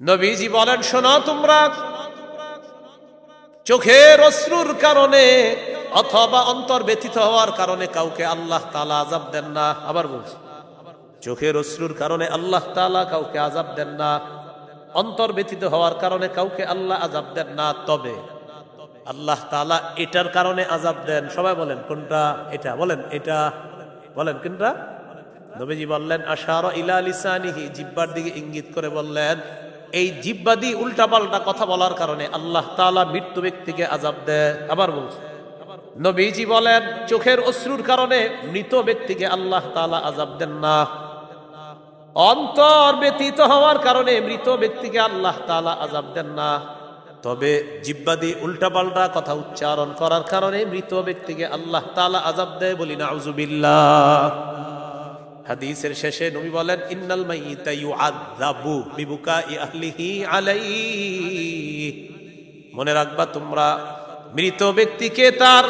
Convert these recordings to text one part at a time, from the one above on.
নবীজি বলেন, শোনো তোমরা, চোখের অশ্রুর কারণে অথবা অন্তর ব্যথিত হওয়ার কারণে কাউকে আল্লাহ তাআলা আযাব দেন না। আবার বলছি, চোখের অশ্রুর কারণে আল্লাহ তাআলা কাউকে আযাব দেন না, অন্তর ব্যথিত হওয়ার কারণে কাউকে আল্লাহ আযাব দেন না। তবে আল্লাহ তাআলা এটার কারণে আযাব দেন। সবাই বলেন কোনটা? এটা বলেন, এটা বলেন কোনটা? নবীজি বললেন, আশারা ইলা লিসানিহি, জিহ্বার দিকে ইঙ্গিত করে বললেন, এই জিহ্বা দিয়ে উল্টাপাল্টা কথা বলার কারণে আল্লাহ তাআলা মৃত্যু ব্যক্তিকে আযাব দেয়। আবার বলছি, নবীজি বলেন, চোখের অশ্রুর কারণে মৃত ব্যক্তিকে আল্লাহ তাআলা আযাব দেন না, অন্তর ব্যথিত হওয়ার কারণে মৃত ব্যক্তিকে আল্লাহ তাআলা আযাব দেন না। তবে জিহ্বা দিয়ে উল্টাপাল্টা কথা উচ্চারণ করার কারণে মৃত ব্যক্তিকে আল্লাহ তাআলা আযাব দেয়। বলি নাউযুবিল্লাহ। হাদিসের শেষে নবী বলেন, ইন্নাল মাইয়িতা ইউআযাবু বিবুকাই আহলিহি আলাইহি। মনে রাখবা তোমরা, মৃত ব্যক্তিকে তার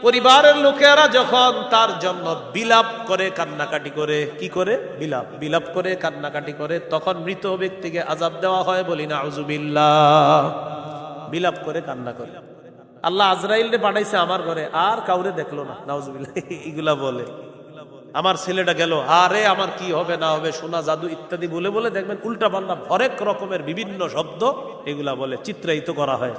পরিবারের লোকেরা যখন তার জন্য বিলাপ করে, কান্নাকাটি করে, কি করে? বিলাপ করে কান্নাকাটি করে, তখন মৃত ব্যক্তিকে আযাব দেওয়া হয়। বলি নাউযুবিল্লাহ। বিলাপ করে কান্না করে। আল্লাহ আজরাইলকে পাঠাইছে আমার ঘরে, আর কাউরে দেখলো না, নাউযুবিল্লাহ। এগুলা বলে, আমার ছেলেটা গেল, আরে আমার কি হবে না হবে, সোনা জাদু ইত্যাদি বলে বলে দেখবেন উল্টা পাল্টা হরেক রকমের বিভিন্ন শব্দ এগুলা বলে চিত্রায়িত করা হয়।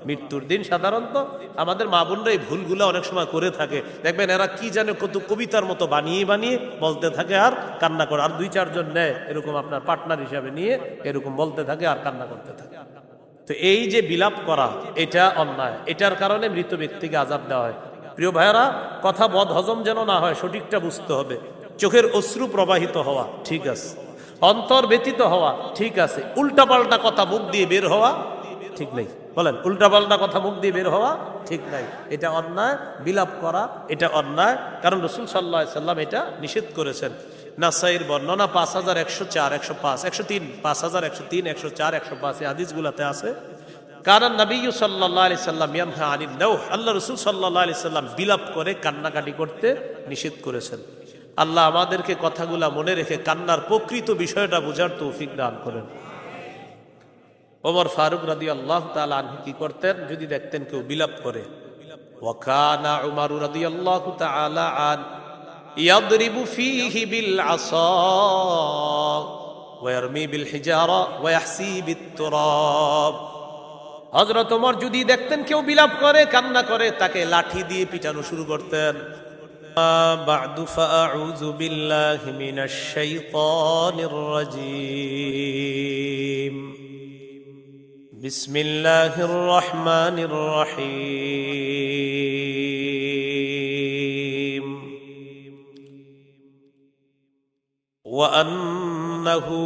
মৃত্যুর দিন সাধারণত আমাদের মা বোনরা এই ভুলগুলা অনেক সময় করে থাকে। দেখবেন এরা কি জানে কত কবিতার মতো বানিয়ে বানিয়ে বলতে থাকে আর কান্না করে, আর দুই চারজন নেয় এরকম আপনার পার্টনার হিসাবে নিয়ে এরকম বলতে থাকে আর কান্না করতে থাকে। তো এই যে বিলাপ করা, এটা অন্যায়, এটার কারণে মৃত ব্যক্তিকে আযাব দেওয়া হয়। প্রিয় ভাইয়েরা, কথা বদ হজম যেন না হয়, সঠিকটা বুঝতে হবে। চোখের অশ্রু প্রবাহিত হওয়া ঠিক আছে, অন্তর ব্যথিত হওয়া ঠিক আছে, উল্টাপাল্টা কথা মুখ দিয়ে বের হওয়া ঠিক নেই। বলেন, উল্টাপাল্টা কথা মুখ দিয়ে বের হওয়া ঠিক নাই, এটা অন্যায়। বিলাপ করা এটা অন্যায়, কারণ রাসূল সাল্লাল্লাহু আলাইহি সাল্লাম এটা নিষেধ করেছেন। নাসাইর বর্ণনা 5104, 105, 103, 5103, 104, 105 এই হাদিসগুলোতে আছে। কারণ নবী সাল্লাল্লাহু আলাইহি সাল্লাম ইয়ানহা আনিন নাওহ, আল্লাহ রাসূল সাল্লাল্লাহু আলাইহি সাল্লাম বিলাপ করে কান্নাকাটি করতে নিষেধ করেছেন। আল্লাহ আমাদেরকে কথাগুলা মনে রেখে কান্নার প্রকৃত বিষয়টা বোঝার তৌফিক দান করেন। ওমর ফারুক রাদিয়াল্লাহু তাআলা আনহু কি করতেন? যদি দেখতেন কেউ বিলাপ করে, ওয়া কানা উমর রাদিয়াল্লাহু তাআলা আন ইয়াদরিবু ফীহি বিল আসা ওয়া ইয়ারমি বিল হিজারা ওয়া ইয়াহসি বিত তুরাব। হযরত ওমর যদি দেখতেন কেউ বিলাপ করে, কান্না করে, তাকে লাঠি দিয়ে পিটানো শুরু করতেন। বা'দু ফাআউযু বিল্লাহি মিনাশ শাইতানির রাজীম। বিসমিল্লাহির রহমানির রহিম। ওয়া আন্নাহু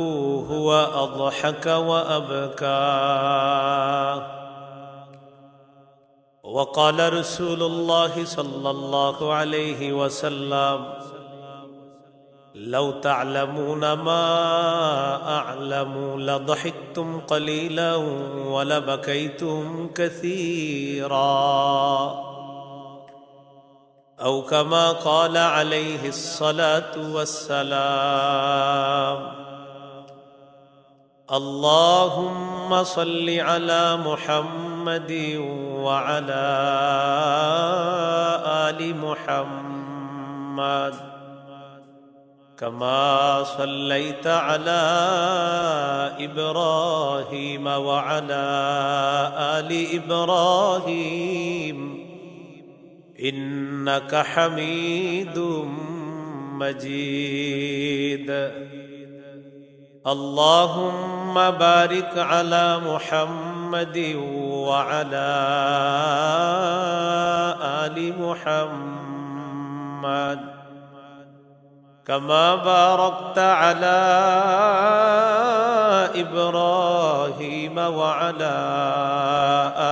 হুয়া আযহাকা ওয়া আবকা। وقال رسول الله صلى الله عليه وسلم لو تعلمون ما أعلم لضحكتم قليلا ولبكيتم كثيرا أو كما قال عليه الصلاة والسلام. اللهم صل على محمد وعلى آل محمد كما صليت على إبراهيم وعلى آل إبراهيم إنك حميد مجيد. اللهم بارك على محمد وعلى آل محمد كما باركت على إبراهيم وعلى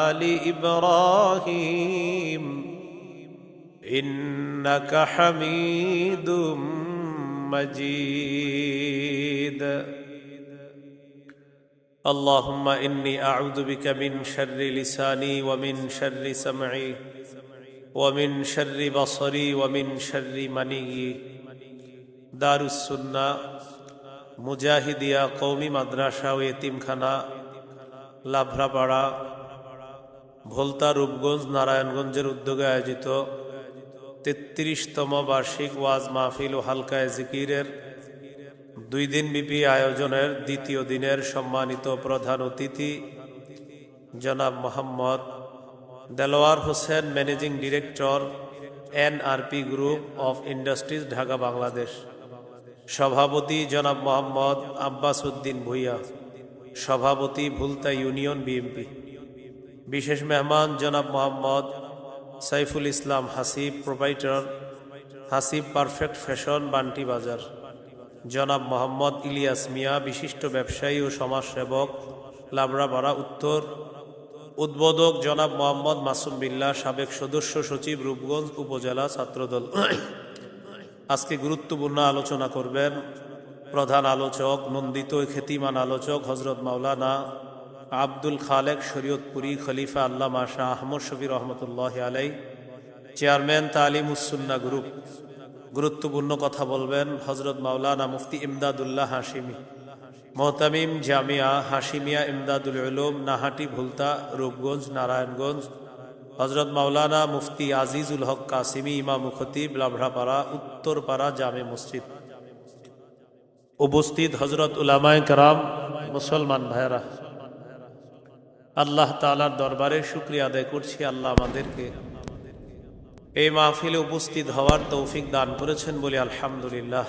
آل إبراهيم إنك حميد مجيد. اللهم إني أعوذ بك من شر لساني ومن شر سمعي ومن شر بصري ومن شر مني. দারুস সুন্নাহ মুজাহিদিয়া কওমি মাদ্রাসা ও এতিমখানা লাভরাপাড়া ভোলতা রূপগঞ্জ নারায়ণগঞ্জের উদ্যোগে আয়োজিত ৩৩তম বার্ষিক ওয়াজ মাহফিল ও হালকায়ে জিকিরের 2 দিনব্যাপী আয়োজনের দ্বিতীয় দিনের সম্মানিত প্রধান অতিথি জনাব Mohammad Delwar Hossain, managing director NRP group of industries, Dhaka, Bangladesh. সভাপতি জনাব মোহাম্মদ আব্বাস উদ্দিন ভুইয়া, সভাপতি ভুলতা ইউনিয়ন বিএমপি। বিশেষ মেহমান জনাব Mohammad Saiful Islam Hasib, proprietor Hasib perfect fashion, Banti Bazar. জনাব মোহাম্মদ ইলিয়াস মিয়া, বিশিষ্ট ব্যবসায়ী ও সমাজসেবক, লাবড়াপাড়া উত্তর। উদ্বোধক জনাব মোহাম্মদ মাসুম বিল্লাহ, সাবেক সদস্য সচিব, রূপগঞ্জ উপজেলা ছাত্রদল। আজকে গুরুত্বপূর্ণ আলোচনা করবেন প্রধান আলোচক, নন্দিত খ্যাতিমান আলোচক হজরত মাওলানা আব্দুল খালেক শরীয়তপুরী, খলিফা আল্লামা শাহ আহমদ শফি রহমতুল্লাহ আলাই, চেয়ারম্যান তালিমুস-সুন্নাহ গ্রুপ। গুরুত্বপূর্ণ কথা বলবেন হজরত মাওলানা মুফতি ইমদাদুল্লাহ হাশিমি, মোহতামিম জামিয়া হাশিমিয়া ইমদাদুল উলুম, নাহাটি, ভুলতা, রূপগঞ্জ, নারায়ণগঞ্জ। হজরত মাওলানা মুফতি আজিজুল হক কাসিমি, ইমাম খতিব, লাভরাপাড়া উত্তরপাড়া জামে মসজিদ। উপস্থিত হজরত উলামায়ে কেরাম, মুসলমান ভাইরা, আল্লাহ তাআলার দরবারে শুকরিয়া আদায় করছি। আল্লাহ আমাদেরকে এই মাহফিলে উপস্থিত হওয়ার তৌফিক দান করেছেন বলে আলহামদুলিল্লাহ।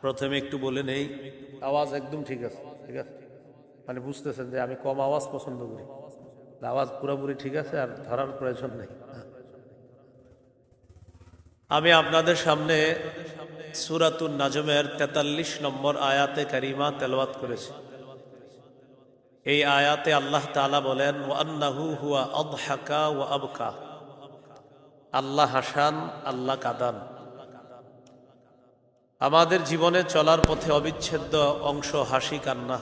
প্রথমে একটু বলে নেই, আওয়াজ একদম ঠিক আছে? ঠিক আছে, মানে বুঝতেছেন যে আমি কম আওয়াজ পছন্দ করি। আওয়াজ পুরোপুরি ঠিক আছে, আর ধরার প্রয়োজন নেই। আমি আপনাদের সামনে সূরাতুন নাজমের 43 নম্বর আয়াতে কারিমা তেলাওয়াত করেছি। এই আয়াতে আল্লাহ তাআলা বলেন, ওয়ান্নাহু হুয়া আদহাকা ওয়া আবকা। আল্লাহ হাসান, আল্লাহ কাদান। আমাদের জীবনে চলার পথে অবিচ্ছেদ্য অংশ হাসি কান্না।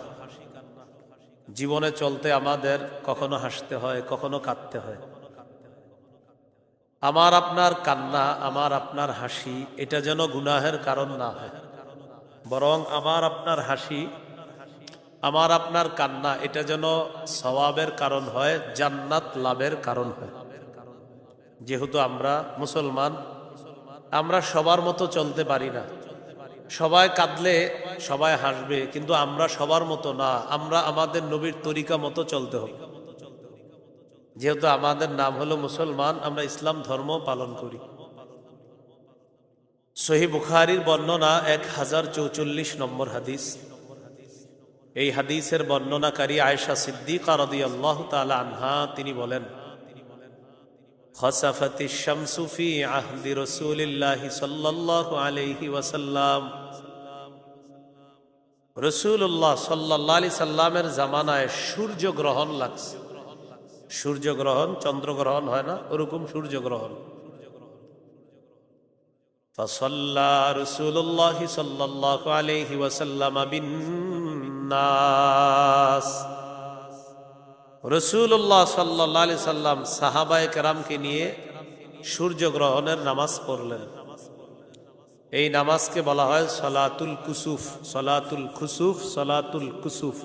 জীবনে চলতে আমাদের কখনো হাসতে হয়, কখনো কাঁদতে হয়। আমার আপনার কান্না, আমার আপনার হাসি, এটা যেন গুনাহের কারণ না হয়, বরং আমার আপনার হাসি, আমার আপনার কান্না, এটা যেন সওয়াবের কারণ হয়, জান্নাত লাভের কারণ হয়। যেহেতু আমরা মুসলমান, আমরা সবার মতো চলতে পারি না। সবাই কাঁদলে সবাই হাসবে, কিন্তু আমরা সবার মতো না। আমরা আমাদের নবীর তরিকা মতো চলতে হবে। যেহেতু আমাদের নাম হলো মুসলমান, আমরা ইসলাম ধর্ম পালন করি। সহিহ বুখারীর বর্ণনা 1044 নম্বর হাদিস। এই হাদিসের বর্ণনাকারী আয়েশা সিদ্দিকা রাদিয়াল্লাহু তাআলা আনহা, তিনি বলেন, খাসাফাতিশ শামসু ফি আহদি রাসূলিল্লাহি সাল্লাল্লাহু আলাইহি ওয়াসাল্লাম। রাসূলুল্লাহ সাল্লাল্লাহু আলাইহি সাল্লামের জামানায় সূর্যগ্রহণ লাগছে। সূর্যগ্রহণ, চন্দ্রগ্রহণ হয় না, ওরকম সূর্যগ্রহণ। ফাসাল্লা রাসূলুল্লাহি সাল্লাল্লাহু আলাইহি ওয়াসাল্লাম বিন নাস। রাসূলুল্লাহ সাল্লাল্লাহু আলাইহি সাল্লাম সাহাবায়ে কেরামকে নিয়ে সূর্যগ্রহণের নামাজ পড়লেন। এই নামাজকে বলা হয় সালাতুল কুসুফ, সালাতুল খুসুফ, সালাতুল কুসুফ।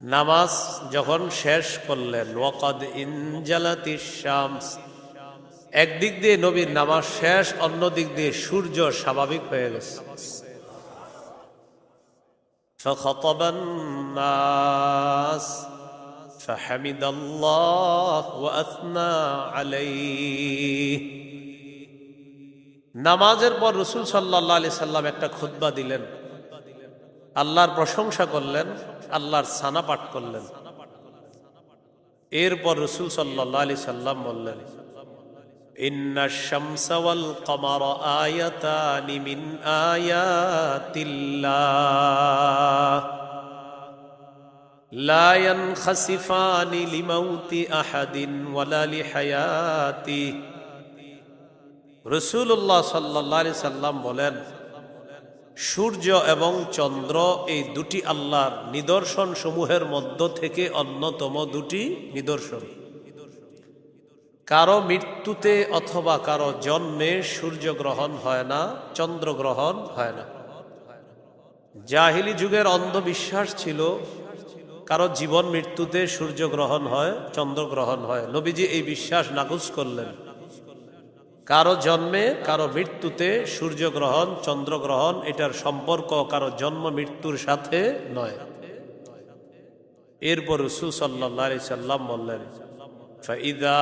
নামাজ যখন শেষ করলেন, ওয়াকাদ ইনজালাতিশ শামস, একদিক দিয়ে নবীর নামাজ শেষ, অন্য দিক দিয়ে সূর্য স্বাভাবিক হয়ে গেছে। فخطب الناس فحمد الله وأثنى عليه। নামাজের পর রাসূল সাল্লাল্লাহু আলাইহি সাল্লাম একটা খুতবা দিলেন, আল্লাহর প্রশংসা করলেন, আল্লাহর সানা পাঠ করলেন। এরপর রাসূল সাল্লাল্লাহু আলাইহি সাল্লাম বললেন, ইন্নাশ শামসা ওয়াল কমারা আয়াতানি মিন আয়াতিল্লাহ লা ইয়ানখাসিফানি লিমাউতি আহাদিন ওয়ালা লিহায়াতি। রাসূলুল্লাহ সাল্লাল্লাহু আলাইহি সাল্লাম বলেন, সূর্য এবং চন্দ্র এই দুটি আল্লাহর নিদর্শন সমূহের মধ্য থেকে অন্যতম দুটি নিদর্শন। কারো মৃত্যুতে অথবা কারো জন্মে সূর্যগ্রহণ হয় না, চন্দ্রগ্রহণ হয় না। জাহিলি যুগের অন্ধবিশ্বাস ছিল কারো জীবন মৃত্যুতে সূর্যগ্রহণ হয়, চন্দ্রগ্রহণ হয়। নবীজি এই বিশ্বাস নাকচ করলেন। কারো জন্মে কারো মৃত্যুতে সূর্যগ্রহণ, চন্দ্রগ্রহণ এটার সম্পর্ক কারো জন্ম মৃত্যুর সাথে নয়। এরপর রাসূল সাল্লাল্লাহু আলাইহি সাল্লাম বললেন, فَإِذَا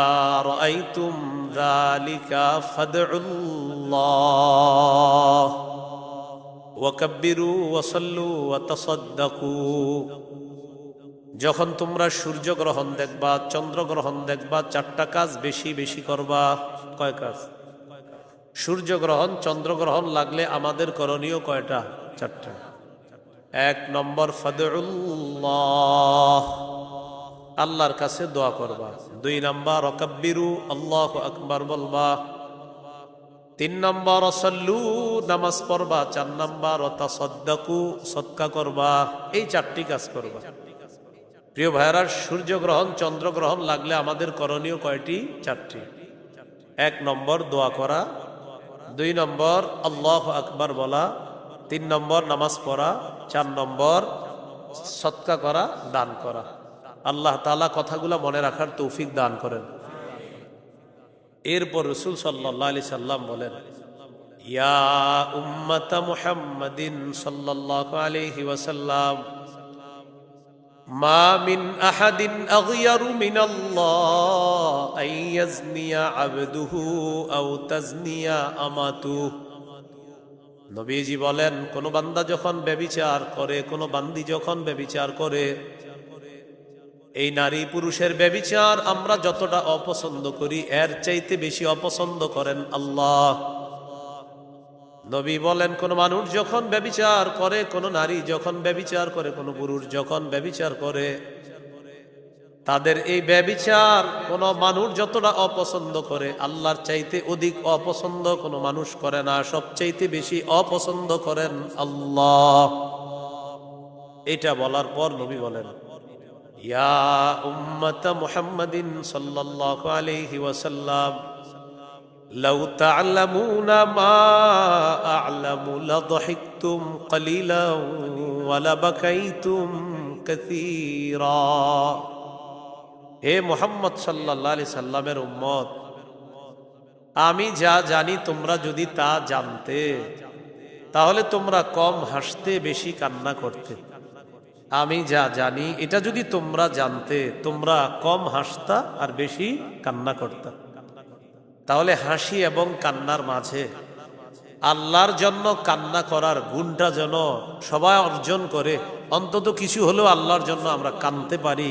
رَأَيْتُمْ ذَلِكَ فَادْعُوا اللَّهَ وَكَبِّرُوا وَصَلُّوا وَتَصَدَّقُوا। যখন তোমরা সূর্যগ্রহণ দেখবা, চন্দ্রগ্রহণ দেখবা, চারটা কাজ বেশি বেশি করবা। কয় কাজ? সূর্যগ্রহণ, চন্দ্রগ্রহণ লাগলে আমাদের করণীয় কয়টা? চারটা। 1 নম্বর ফাদউল্লাহ, আল্লাহর কাছে দোয়া করবা। 2 নম্বর ওয়াকাব্বিরু, আল্লাহু আকবার বলবা। 3 নম্বর সাল্লু, নামাজ পড়বা। 4 নম্বর তাসাদ্দাকু, সদকা করবা। এই চারটি কাজ করবা। প্রিয় ভাইরা, সূর্যগ্রহণ, চন্দ্রগ্রহণ লাগলে আমাদের করণীয় কয়টি? চারটি। 1 নম্বর দোয়া করা, 2 নম্বর আল্লাহু আকবার বলা, 3 নম্বর নামাজ পড়া, 4 নম্বর সদকা করা, দান করা। আল্লাহ তাআলা কথাগুলো মনে রাখার তৌফিক দান করেন। এরপর রাসূল সাল্লাল্লাহু আলাইহি সাল্লাম বলেন, ইয়া উম্মাতা মুহাম্মাদিন সাল্লাল্লাহু আলাইহি ওয়াসাল্লাম, মা মিন আহাদিন আগয়ারু মিনাল্লাহ আন ইয়াজনিয়া আবদুহু আও তাজনিয়া আমাতুহু। নবীজি বলেন, কোন বান্দা যখন ব্যভিচার করে, কোন বান্দি যখন ব্যভিচার করে, এই নারী পুরুষের ব্যভিচার আমরা যতটা অপছন্দ করি এর চাইতে বেশি অপছন্দ করেন আল্লাহ। নবী বলেন, কোন মানুষ যখন ব্যভিচার করে, কোন নারী যখন ব্যভিচার করে, কোন পুরুষ যখন ব্যভিচার করে, তাদের এই ব্যভিচার কোন মানুষ যতটা অপছন্দ করে আল্লাহর চাইতে অধিক অপছন্দ কোন মানুষ করে না। সবচাইতে বেশি অপছন্দ করেন আল্লাহ। এটা বলার পর নবী বলেন, ইয়া উম্মাতা মুহাম্মাদিন সাল্লাল্লাহু আলাইহি ওয়াসাল্লাম, লাউ তা'লামুনা মা আ'লামু লাযহিকতুম কলিলান ওয়া লাবাকাইতুম কাসীরা। হে মুহাম্মদ সাল্লাল্লাহু আলাইহি সাল্লামের উম্মত, আমি যা জানি তোমরা যদি তা জানতে, তাহলে তোমরা কম হাসতে, বেশি কান্না করতে। আমি যা জানি এটা যদি তোমরা জানতে, তোমরা কম হাসতা আর বেশি কান্না করতা। তাহলে হাসি এবং কান্নার মাঝে আল্লাহর জন্য কান্না করার গুণটা যেন সবাই অর্জন করে। অন্তত কিছু হলেও আল্লাহর জন্য আমরা কাঁদতে পারি,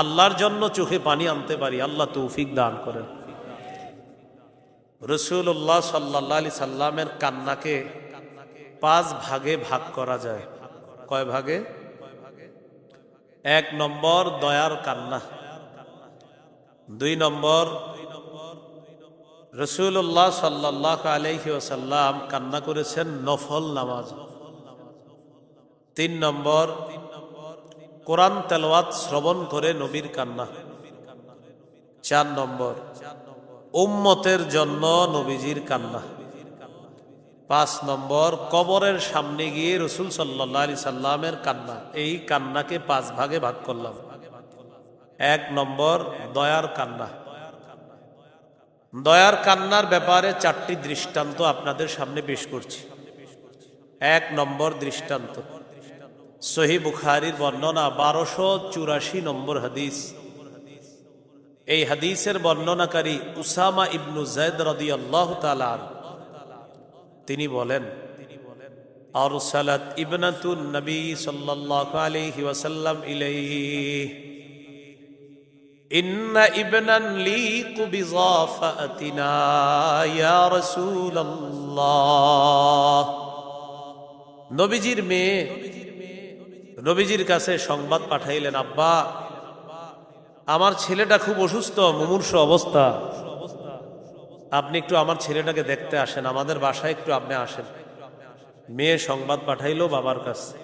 আল্লাহর জন্য চোখে পানি আনতে পারি। আল্লাহ তৌফিক দান করেন। রাসূলুল্লাহ সাল্লাল্লাহু আলাইহি সাল্লামের কান্নাকে 5 ভাগে ভাগ করা যায়। কয় ভাগে? 1 নম্বর দয়ার কান্না, 2 নম্বর রাসূলুল্লাহ সাল্লাল্লাহু আলাইহি ওয়াসাল্লাম কান্না করেছেন নফল নামাজ, 3 নম্বর কোরআন তেলাওয়াত শ্রবণ করে নবীর কান্না, 4 নম্বর উম্মতের জন্য নবীজির কান্না, 5 নম্বর কবরের সামনে গিয়ে রাসূল সাল্লাল্লাহু আলাইহি সাল্লামের কান্না। এই কান্নাকে 5 ভাগে ভাগ করলাম। 1 নম্বর দয়ার কান্না। দয়ার কান্নার ব্যাপারে 4টি দৃষ্টান্ত আপনাদের সামনে পেশ করছি। 1 নম্বর দৃষ্টান্ত, সহিহ বুখারীর বর্ণনা 1284 নম্বর হাদিস। এই হাদিসের বর্ণনাকারী উসামা ইবনু যায়েদ রাদিয়াল্লাহু তাআলা আনহু, তিনি বলেন, আরসালাত ইবনাতুন নবী সাল্লাল্লাহু আলাইহি ওয়াসাল্লাম ইলাইহি, ইন্না ইবনান লিকু বিযাফাতিনা ইয়া রাসূলুল্লাহ। নবীজির মেয়ে নবীজির কাছে সংবাদ পাঠাইলেন, আব্বা, আমার ছেলেটা খুব অসুস্থ, মুমূর্ষ অবস্থা, আপনি একটু আমার ছেলেটাকে দেখতে আসেন, আমাদের বাসায় একটু আপনি আসেন। মেয়ে সংবাদ পাঠাইলো বাবার কাছে।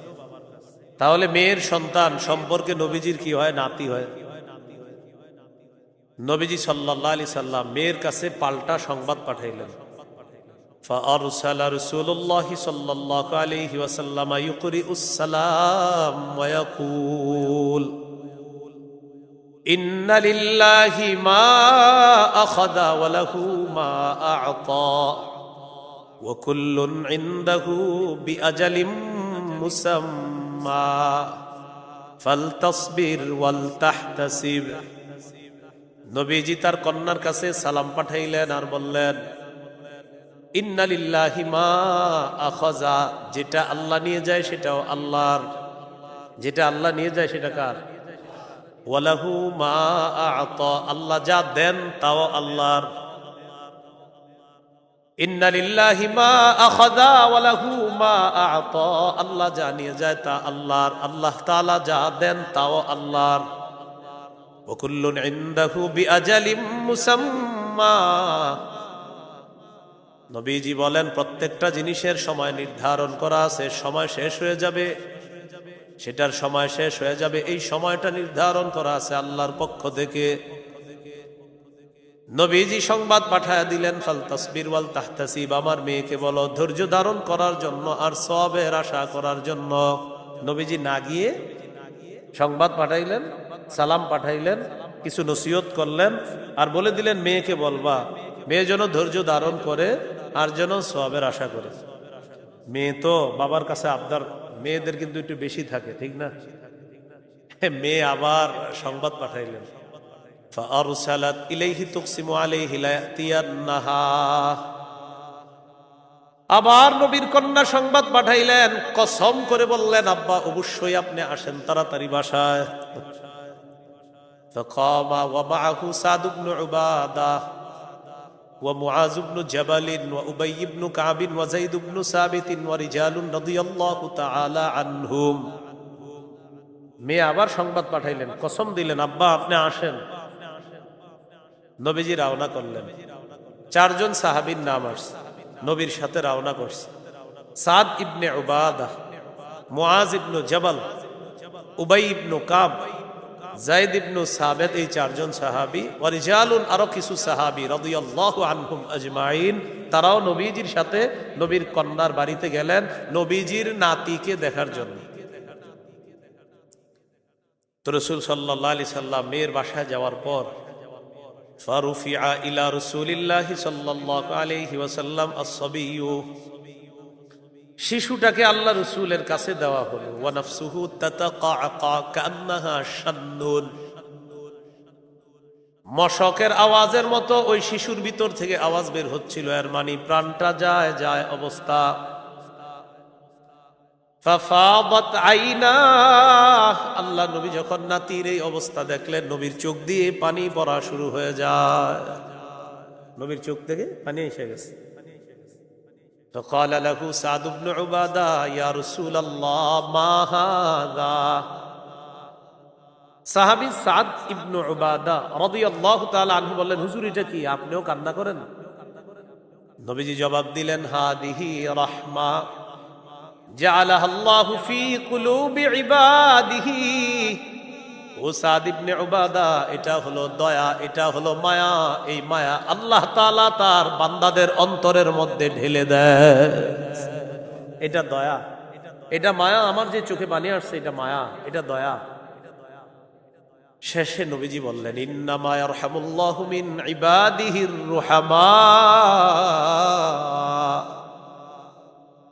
তাহলে মেয়ের সন্তান সম্পর্কে নবীজির কি হয়? নাতি হয়। নবীজি সাল্লাল্লাহু আলাইহি সাল্লাম মেয়ের কাছে পাল্টা সংবাদ পাঠাইলেন। فأرسل رسول الله صلى الله عليه وسلم يقرئ السلام ويقول إن لله ما أخذ وله ما أعطى وكل عنده بأجل مسمى فلتصبر ولتحتسب। নবীজি তার কন্যার কাছে সালাম পাঠাইলেন আর বললেন, ইন্না লিল্লাহি মা আখাযা, যেটা আল্লাহ নিয়ে যায় সেটাও আল্লাহর, যেটা আল্লাহ নিয়ে যায় সেটা কার? ওয়ালাহু মা আ'তা, আল্লাহ যা দেন তাও আল্লাহর। ইন্না লিল্লাহি মা আখাযা ওয়ালাহু মা আ'তা, আল্লাহ যা নিয়ে যায় তা আল্লাহর, আল্লাহ তাআলা যা দেন তাও আল্লাহর। ওয়া কুল্লুন ইনদাহু বিআজালিম মুসাম্মা, নবীজি বলেন প্রত্যেকটা জিনিসের সময় নির্ধারণ করা আছে, সময় শেষ হয়ে যাবে, সেটার সময় শেষ হয়ে যাবে, এই সময়টা নির্ধারণ করা আছে আল্লাহর পক্ষ থেকে। নবীজি সংবাদ পাঠায়া দিলেন, ফাল তাসবির ওয়াল তাহতাসিব, আমার মেয়েকে বলো ধৈর্য ধারণ করার জন্য আর সওয়াবের আশা করার জন্য। নবীজি না গিয়ে সংবাদ পাঠাইলেন, সালাম পাঠাইলেন, কিছু নসিহত করলেন আর বলে দিলেন মেয়েকে বলবা, মেয়ে যেন ধৈর্য ধারণ করে আর যেন সওয়াবের আশা করে। মেয়ে তো বাবার কাছে আবদার, মেয়েদের কিন্তু একটু বেশি থাকে, ঠিক না? মেয়ে আবার সংবাদ পাঠাইলেন, ফাআরসালাত ইলাইহি তুকসিমু আলাইহি লা ইয়াতিয়ান্নাহা, আবার নবীর কন্যা সংবাদ পাঠাইলেন, কসম করে বললেন আব্বা অবশ্যই আপনি আসেন তাড়াতাড়ি বাসায়। ফাকামা ওয়া মাআহু সাদ ইবনে উবাদা ومعاذ بن جبل وأبي بن كعب وزيد بن ثابت ورجال رضي الله تعالى عنهم। মেয়ে আবার সংবাদ পাঠাইলেন, কসম দিলেন আব্বা আপনি আসেন। নবীজি রওনা করলেন, চারজন সাহাবীর নাম আসছে, নবীর সাথে রওনা করছে। সাদ ইবনে উবাদা, মুআজ ইবনে জবল, উবাই ইবনে কাব, যায়েদ ইবনে সাবিত, এই চারজন সাহাবী, ওয়া রিজালুন, আরো কিছু সাহাবী রাদিয়াল্লাহু আনহুম আজমাইন, তারাও নবীজির সাথে নবীর কন্যার বাড়িতে গেলেন নবীজির নাতিকে দেখার জন্য। তো রাসূল সাল্লাল্লাহু আলাইহি সাল্লাম মেয়ের বাসায় যাওয়ার পর ফারুফিআ ইলা রাসূলিল্লাহি সাল্লাল্লাহু আলাইহি ওয়াসাল্লাম আস-সাবিয়্যু, শিশুটাকে আল্লাহ রসুলের কাছে দেওয়া হলো। ওয়া নাফসুহু তাতাকাআকা কান্নাহা শান্নুন, মশকের আওয়াজের মতো ওই শিশুর ভিতর থেকে আওয়াজ বের হচ্ছিল, এর মানে প্রাণটা যায় যায় অবস্থা। ফাফাদাত আইনা, আল্লাহ নবী যখন নাতির এই অবস্থা দেখলেন, নবীর চোখ দিয়ে পানি পড়া শুরু হয়ে যায়, নবীর চোখ থেকে পানি এসে গেছে। فقال له سعد بن عبادة يا رسول الله ما هذا, সাহাবী সাদ ইবনে উবাদা রাদিয়াল্লাহু তাআলা আনহু বললেন, হুজুর এটা কি, আপনিও কান্না করেন? নবীজি জবাব দিলেন, হাদিহি রাহমা জাআলাহা আল্লাহু ফি কুলুবি ইবাদিহি। ও সাদ ইবনে উবাদা, এটা হলো দয়া, এটা হলো মায়া, এই মায়া আল্লাহ তাআলা তার বান্দাদের অন্তরের মধ্যে ঢেলে দেয়। এটা দয়া, এটা মায়া, আমার যে চোখে পানি আসছে এটা মায়া, এটা দয়া। শেষে নবীজি বললেন, ইন্নামা ইয়ারহামুল্লাহু মিন ইবাদিহির রুহামা,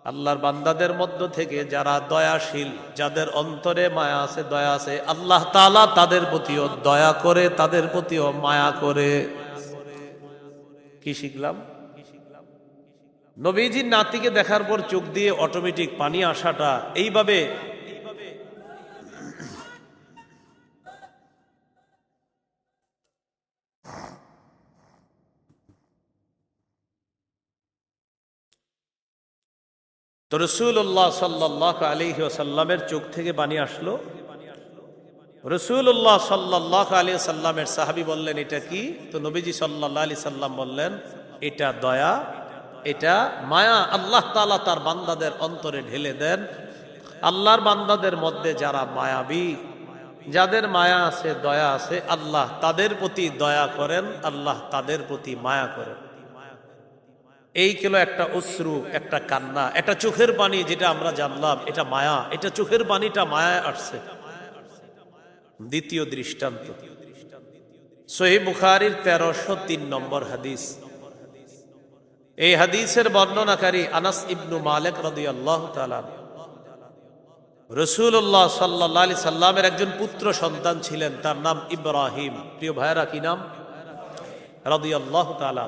আল্লাহর বান্দাদের মধ্য থেকে যারা দয়াশীল, যাদের অন্তরে মায়া আছে, দয়া আছে, আল্লাহ তাআলা তাদের প্রতিও দয়া করে, তাদের প্রতিও মায়া করে। কি শিখলাম? নবীজির নাতিকে দেখার পর চোখ দিয়ে অটোমেটিক পানি আসাটা এইভাবে তো রাসূলুল্লাহ সাল্লাল্লাহু আলাইহি ওয়াসাল্লামের চোখ থেকে পানি আসলো। রাসূলুল্লাহ সাল্লাল্লাহু আলাইহি ওয়াসাল্লামের সাহাবী বললেন, এটা কি? তো নবীজি সাল্লাল্লাহু আলাইহি সাল্লাম বললেন, এটা দয়া, এটা মায়া, আল্লাহ তাআলা তার বান্দাদের অন্তরে ঢেলে দেন। আল্লাহর বান্দাদের মধ্যে যারা মায়াবী, যাদের মায়া আছে, দয়া আছে, আল্লাহ তাদের প্রতি দয়া করেন, আল্লাহ তাদের প্রতি মায়া করেন। এই হলো একটা অশ্রু, একটা কান্না, একটা চোখের পানি, যেটা আমরা জানলাম এটা মায়া, এটা চোখের পানিটা মায়ায় আসছে। দ্বিতীয় দৃষ্টান্ত সহিহ বুখারীর 1303 নম্বর হাদিস। এই হাদিসের বর্ণনাকারী আনাস ইবনু মালিক রাদিয়াল্লাহু তাআলা। রাসূলুল্লাহ সাল্লাল্লাহু আলাইহি সাল্লামের একজন পুত্র সন্তান ছিলেন, তার নাম ইব্রাহিম। প্রিয় ভাইরা, কি নাম? রাদিয়াল্লাহু তাআলা।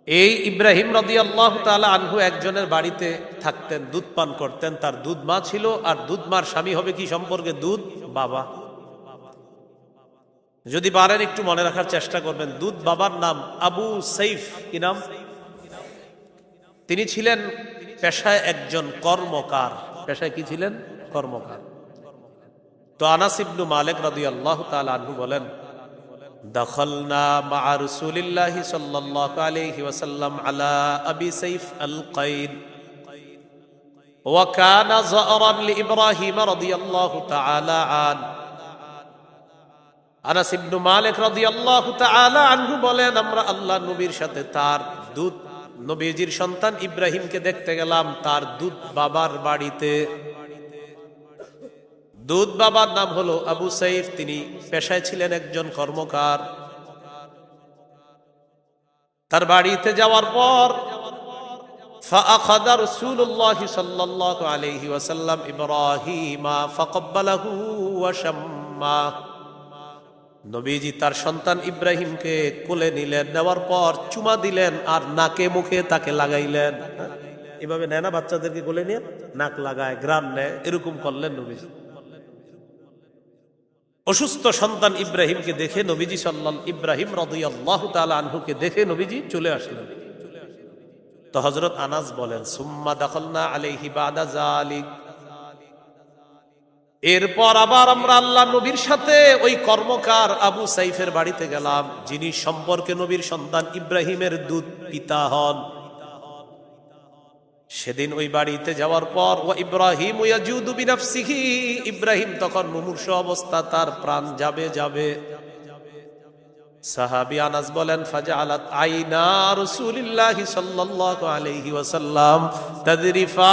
এই ইব্রাহিম রাদিয়াল্লাহু তাআলা আনহু একজনের বাড়িতে থাকতেন, দুধ পান করতেন। তার দুধ মা ছিল, আর দুধ মার স্বামী হবে কি সম্পর্কে? দুধ বাবা। যদি পারেন একটু মনে রাখার চেষ্টা করবেন, দুধ বাবার নাম আবু সাইফ। কি নাম? তিনি ছিলেন পেশায় একজন কর্মকার। পেশায় কি ছিলেন? কর্মকার। তো আনাস ইবনু মালিক রাদিয়াল্লাহু তাআলা আনহু বলেন, দাখালনা মা'a রাসূলিল্লাহি সাল্লাল্লাহু আলাইহি ওয়াসাল্লাম আলা আবি সাইফ আল-কাইন ওয়া কানা যারান লিইব্রাহিম রাদিয়াল্লাহু তাআলা আন। আনাস ইবনু মালিক রাদিয়াল্লাহু তাআলা আনহু বলেন, আমরা আল্লাহ নবীর সাথে তার দুধ নবীজির সন্তান ইব্রাহিমকে দেখতে গেলাম তার দুধ বাবার বাড়িতে। দুধ বাবার নাম হলো আবু সাইফ, তিনি পেশায় ছিলেন একজন কর্মকার। তার বাড়িতে যাওয়ার পর فأخذ رسول الله صلى الله عليه وسلم إبراهيم فقبله وشمه। নবীজি তার সন্তান ইব্রাহিমকে কোলে নিলেন, নেওয়ার পর চুমা দিলেন আর নাকে মুখে তাকে লাগাইলেন। এভাবে নেয় না বাচ্চাদেরকে কোলে নিয়ে নাক লাগায়, গ্রাম নেয়, এরকম করলেন নবীজি। অসুস্থ সন্তান ইব্রাহিমকে দেখে নবীজি ইব্রাহিম রাদিয়াল্লাহু তাআলা আনহুকে দেখে নবীজি চলে আসলেন। তো হযরত আনাস বলেন, সুম্মা দাখালনা আলাইহি বাদা যালিক। এরপর আবার আমরা আল্লাহ নবীর সাথে ওই কর্মকার আবু সাইফের বাড়িতে গেলাম, যিনি সম্পর্কে নবীর সন্তান ইব্রাহিমের দুধ পিতা হন। সেদিন ওই বাড়িতে যাওয়ার পর ওয়া ইব্রাহিম ইয়াজুদু বিনাফসিহি, ইব্রাহিম তখন মুমূর্ষ অবস্থা, তার প্রাণ যাবে যাবে। সাহাবী আনাস বলেন, ফাজআলাত আইনা রাসূলিল্লাহি সাল্লাল্লাহু আলাইহি ওয়াসাল্লাম তাদরিফান।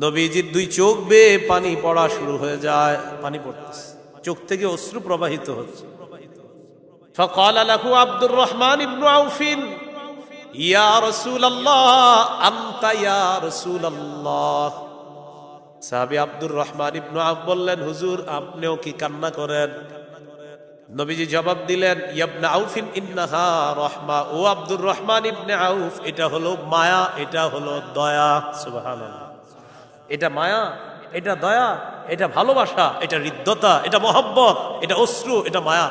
নবীজির দুই চোখ বেয়ে পানি পড়া শুরু হয়ে যায়, পানি পড়তেছে, চোখ থেকে অশ্রু প্রবাহিত হচ্ছে। فقال له عبد الرحمن بن عوف يا رسول الله أنت يا رسول الله। সাহাবী আব্দুর রহমান ইবনে আউফ বললেন, হুজুর আপনিও কি কান্না করেন? নবীজি জবাব দিলেন, ইবনে আউফ ইন্নাহা রাহমা। ও আব্দুর রহমান ইবনে আউফ, এটা হলো মায়া, এটা হলো দয়া। সুবহানাল্লাহ। এটা মায়া, এটা দয়া, এটা ভালোবাসা, এটা হৃদ্যতা, এটা মহব্বত, এটা অশ্রু, এটা মায়া।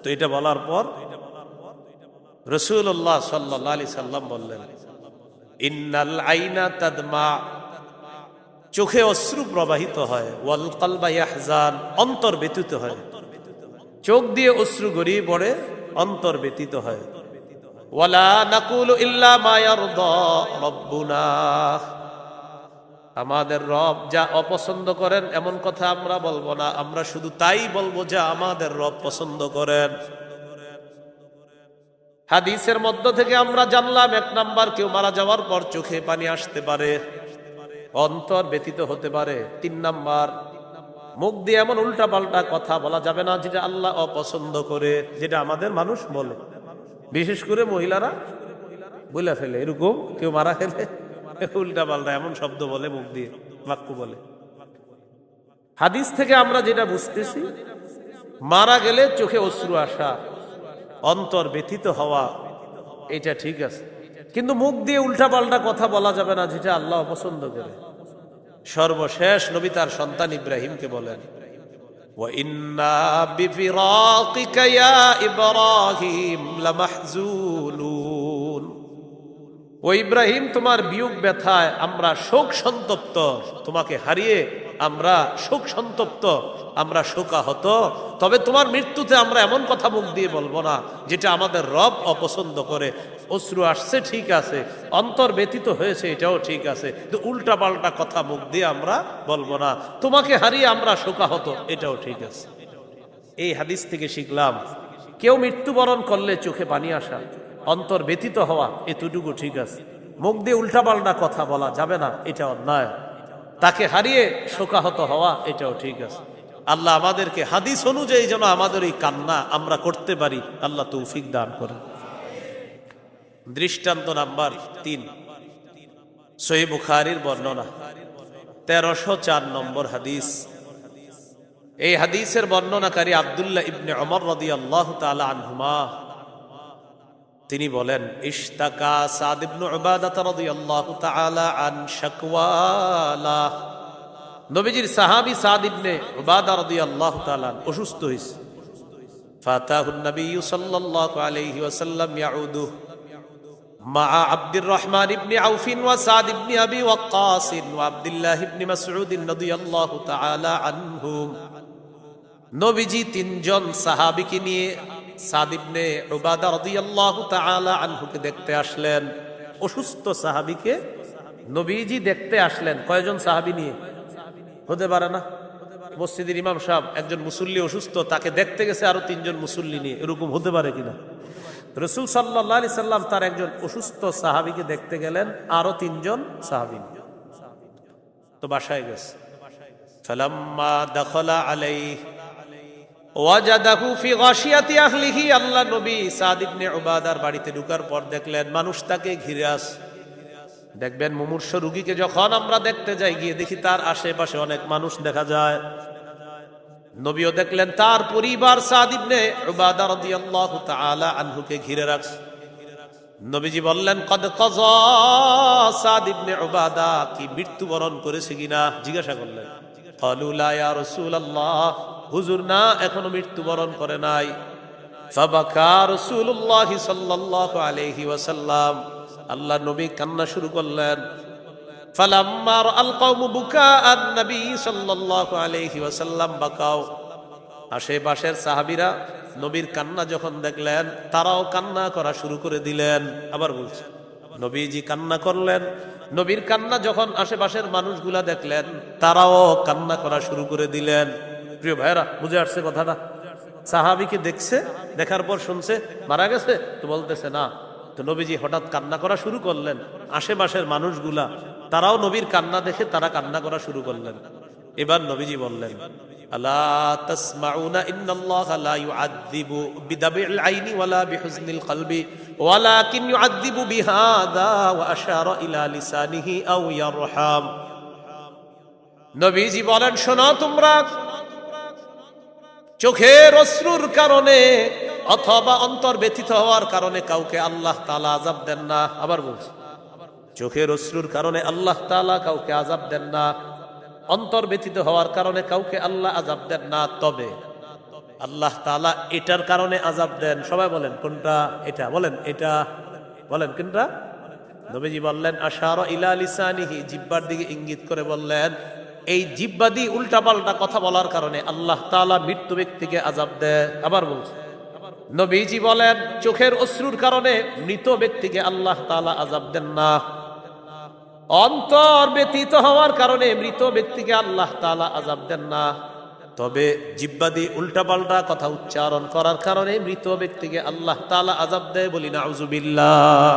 তো এটা বলার পর রাসূলুল্লাহ সাল্লাল্লাহু আলাইহি সাল্লাম বললেন, ইন্নাল আইনা তাদমা, চোখে অশ্রু প্রবাহিত হয়, ওয়াল কলবা ইয়াহজান, অন্তর ব্যথিত হয়। চোখ দিয়ে অশ্রু গড়িয়ে পড়ে, অন্তর ব্যথিত হয়। ওয়ালা নাকুলু ইল্লা মা ইয়ারদা রাব্বুনা, আমাদের রব যা অপছন্দ করেন এমন কথা আমরা বলবো না, আমরা শুধু তাই বলবো যা আমাদের রব পছন্দ করেন। হাদিসের মধ্য থেকে আমরা জানলাম, এক নাম্বার, কেউ মারা যাওয়ার পর চোখে পানি আসতে পারে, অন্তর ব্যথিত হতে পারে। 3 নাম্বার, মুখ দিয়ে এমন উল্টা পাল্টা কথা বলা যাবে না যেটা আল্লাহ অপছন্দ করে, যেটা আমাদের মানুষ বলে, বিশেষ করে মহিলারা বলে ফেলে। এরকম কেউ মারা গেলে উল্টা পাল্টা এমন শব্দ বলে, মুখ দিয়ে বাক্য বলে। হাদিস থেকে আমরা যেটা বুঝতেছি, মারা গেলে চোখে অশ্রু আসা, অন্তর ব্যথিত হওয়া, এটা ঠিক আছে, কিন্তু মুখ দিয়ে উল্টা পাল্টা কথা বলা যাবে না যেটা আল্লাহ অপছন্দ করে। সর্বশেষ নবী তার সন্তান ইব্রাহিমকে বলেন, ওয়া ইন্না বিফিরাকিকা ইয়া ইব্রাহিম লামাহজুনুন। ও ইব্রাহিম, তোমার বিয়োগ ব্যথায় আমরা শোক সন্তপ্ত, তোমাকে হারিয়ে আমরা শোক সন্তপ্ত, আমরা শোকাহত, তবে তোমার মৃত্যুতে আমরা এমন কথা মুখ দিয়ে বলবো না যেটা আমাদের রব অপছন্দ করে। অশ্রু আসছে ঠিক আছে, অন্তর ব্যতীত হয়েছে এটাও ঠিক আছে, কিন্তু উল্টা পাল্টা কথা মুখ দিয়ে আমরা বলবো না। তোমাকে হারিয়ে আমরা শোকাহত, এটাও ঠিক আছে। এই হাদিস থেকে শিখলাম, কেউ মৃত্যুবরণ করলে চোখে পানি আসা, অন্তর ব্যতীত হওয়া, এতটুকু ঠিক আছে। মুখ দিয়ে উল্টাপাল্টা কথা বলা যাবে না, এটা অন্যায়। তাকে হারিয়ে শোকাহত হওয়া, এটাও ঠিক আছে। আল্লাহ আমাদেরকে হাদিস অনুযায়ী যেন আমাদের এই কান্না আমরা করতে পারি, আল্লাহ তৌফিক দান করে। দৃষ্টান্ত নাম্বার 3, সহিহ বুখারীর বর্ণনা 1304 নম্বর হাদিস। এই হাদিসের বর্ণনাকারী আব্দুল্লাহ ইবনে ওমর রাদিয়াল্লাহু তাআলা আনহুমা, তিনি বলেন, ইশতাকা সাদ ইবনে উবাদা রাদিয়াল্লাহু তাআলা আন শাকওয়ালা। নবীজির সাহাবী সাদ ইবনে উবাদা রাদিয়াল্লাহু তাআলা অসুস্থ হয়েছে। ফাতাহুন নবী সাল্লাল্লাহু আলাইহি ওয়াসাল্লাম ইয়াউদু মা আব্দুর রহমান ইবনে আউফ ওয়া সাদ ইবনে আবি ওয়াক্কাস ওয়া আব্দুল্লাহ ইবনে মাসউদ রাদিয়াল্লাহু তাআলা আনহুম। নবীজি 3 জন সাহাবীকে নিয়ে সাদ ইবনে উবাদা রাদিয়াল্লাহু তাআলা আনহুকে দেখতে আসলেন। অসুস্থ সাহাবীকে নবীজি দেখতে আসলেন। কয়জন সাহাবী নিয়ে? হতে পারে না মসজিদের ইমাম সাহেব একজন মুসল্লি অসুস্থ, তাকে দেখতে গেছে আরো 3 জন মুসল্লি নিয়ে, এরকম হতে পারে কিনা? রাসূল সাল্লাল্লাহু আলাইহি সাল্লাম তার একজন অসুস্থ সাহাবীকে দেখতে গেলেন আরো 3 জন সাহাবী নিয়ে। তো বাসায় গেছে। ফালাম্মা দাখালা আলাইহি ওয়াজাদাহু ফি গাশিয়াতি আহলিহি। আল্লাহ নবী সাদ ইবনে উবাদার বাড়িতে ঢোকার পর দেখলেন মানুষ তাকে ঘিরে আছে। দেখবেন মুমূর্ষু রোগীকে যখন আমরা দেখতে যাই, গিয়ে দেখি তার আশেপাশে অনেক মানুষ দেখা যায়। নবীও দেখলেন তার পরিবার সাদ ইবনে উবাদা রাদিয়াল্লাহু তাআলা আনহুকে ঘিরে রাখছে। নবীজি বললেন, কদ কাযা সাদ ইবনে উবাদা, কি মৃত্যুবরণ করেছে কিনা জিজ্ঞাসা করলেন। ক্বালু লা ইয়া রাসূলুল্লাহ, হুজুর না, এখনো মৃত্যুবরণ করে নাই। ফাবাকা রাসূলুল্লাহ সাল্লাল্লাহু আলাইহি ওয়াসাল্লাম, আল্লাহ নবী কান্না শুরু করলেন। ফালাম্মা রাআল কওমু বুকাআন নবী সাল্লাল্লাহু আলাইহি ওয়াসাল্লাম বাকাও। আশেপাশের সাহাবীরা নবীর কান্না যখন দেখলেন, তারাও কান্না করা শুরু করে দিলেন। আবার বলছে, নবীজি কান্না করলেন। নবীর কান্না যখন আশেপাশের মানুষগুলা দেখলেন, তারাও কান্না করা শুরু করে দিলেন। প্রিয় ভাইরা, বুঝে আসছে কথাটা? সাহাবীকে দেখছে, দেখার পর শুনছে মারা গেছে, তো বলতেছে না। তো নবীজি হঠাৎ কান্না করা শুরু করলেন। আশেপাশের মানুষগুলা তারাও নবীর কান্না দেখে তারা কান্না করা শুরু করলেন। এবার নবীজি বললেন, আলা তাসমাউনা ইন্নাল্লাহা লা ইউআযযিবু বিদাবিল আইনি ওয়ালা বিহুজনিল কলবি ওয়ালাকিন ইউআযযিবু বিহাদা ওয়া আশারা ইলা লিসানিহি আও ইয়ারহাম। নবীজি বলেন, শোনো তোমরা, চোখের অশ্রুর কারণে অথবা অন্তর ব্যথিত হওয়ার কারণে কাউকে আল্লাহ তাআলা আযাব দেন না। আবার বলছি, চোখের অশ্রুর কারণে আল্লাহ তাআলা কাউকে আযাব দেন না, অন্তর ব্যথিত হওয়ার কারণে কাউকে আল্লাহ আযাব দেন না। তবে আল্লাহ তাআলা এটার কারণে আযাব দেন। সবাই বলেন কোনটা? এটা বলেন, এটা বলেন কোনটা? নবীজি বললেন, আশারা ইলা লিসানিহি, জিহ্বার দিকে ইঙ্গিত করে বললেন, এই জিহ্বা দিয়ে উল্টাপাল্টা কথা বলার কারণে আল্লাহ তাআলা মৃত্যু ব্যক্তিকে আযাব দেয়। আবার বলছে, নবীজি বলেন, চোখের অশ্রুর কারণে মৃত ব্যক্তিকে আল্লাহ তাআলা আযাব দেন না, অন্তর ব্যতীত হওয়ার কারণে মৃত ব্যক্তিকে আল্লাহ তাআলা আযাব দেন না। তবে জিহ্বা দিয়ে উল্টাপাল্টা কথা উচ্চারণ করার কারণে মৃত ব্যক্তিকে আল্লাহ তাআলা আযাব দেয়, বলি নাউযুবিল্লাহ।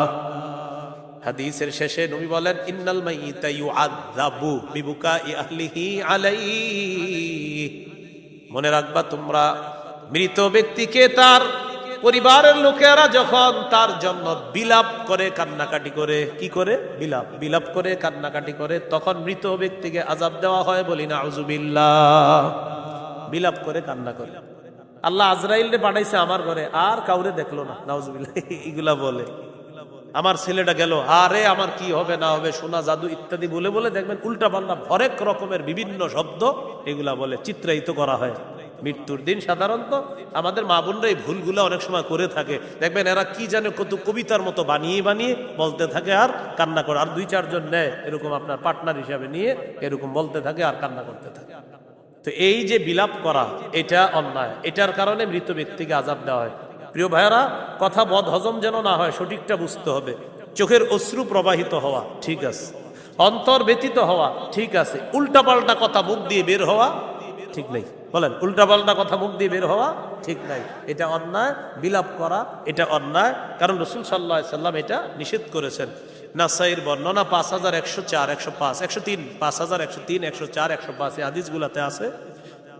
হাদিসের শেষে নবী বলেন, ইন্নাল মাইয়িতা ইউআযাবু বিবুকাই আহলিহি আলাইহি। মনে রাখবা তোমরা, মৃত ব্যক্তিকে তার পরিবারের লোকেরা যখন তার জন্য বিলাপ করে, কান্নাকাটি করে, কি করে? বিলাপ করে কান্নাকাটি করে, তখন মৃত ব্যক্তিকে আযাব দেওয়া হয়, বলি নাউযুবিল্লাহ। বিলাপ করে কান্না করে। আল্লাহ আজরাইলকে পাঠাইছে আমার ঘরে, আর কাউরে দেখলো না, নাউযুবিল্লাহ। এগুলা বলে, আমার ছেলেটা গেল, আরে আমার কি হবে না হবে, সোনা জাদু ইত্যাদি বলে বলে দেখবেন উল্টা পাল্টা হরেক রকমের বিভিন্ন শব্দ এগুলা বলে চিত্রায়িত করা হয়। মৃত্যুর দিন সাধারণত আমাদের মা বোনরা এই ভুলগুলো অনেক সময় করে থাকে। দেখবেন এরা কি জানে কত কবিতার মতো বানিয়ে বানিয়ে বলতে থাকে আর কান্না করে, আর 2-4 জন নেয় এরকম আপনার পার্টনার হিসাবে নিয়ে এরকম বলতে থাকে আর কান্না করতে থাকে। তো এই যে বিলাপ করা এটা অন্যায়, এটার কারণে মৃত ব্যক্তিকে আযাব দেওয়া হয়। প্রিয় ভাইয়েরা, কথা বদ হজম যেন না হয় সঠিকটা বুঝতে হবে। চোখের অশ্রু প্রবাহিত হওয়া ঠিক আছে, অন্তর ব্যতীত হওয়া ঠিক আছে, উল্টাপাল্টা কথা মুখ দিয়ে বের হওয়া ঠিক নেই। বলেন, উল্টাপাল্টা কথা মুখ দিয়ে বের হওয়া ঠিক নাই, এটা অন্যায়। বিলাপ করা এটা অন্যায়, কারণ রাসূল সাল্লাল্লাহু আলাইহি সাল্লাম এটা নিষেধ করেছেন। নাসাইর বর্ণনা 5104, 105, 103, 5103, 104, 105 এই হাদিসগুলোতে আছে।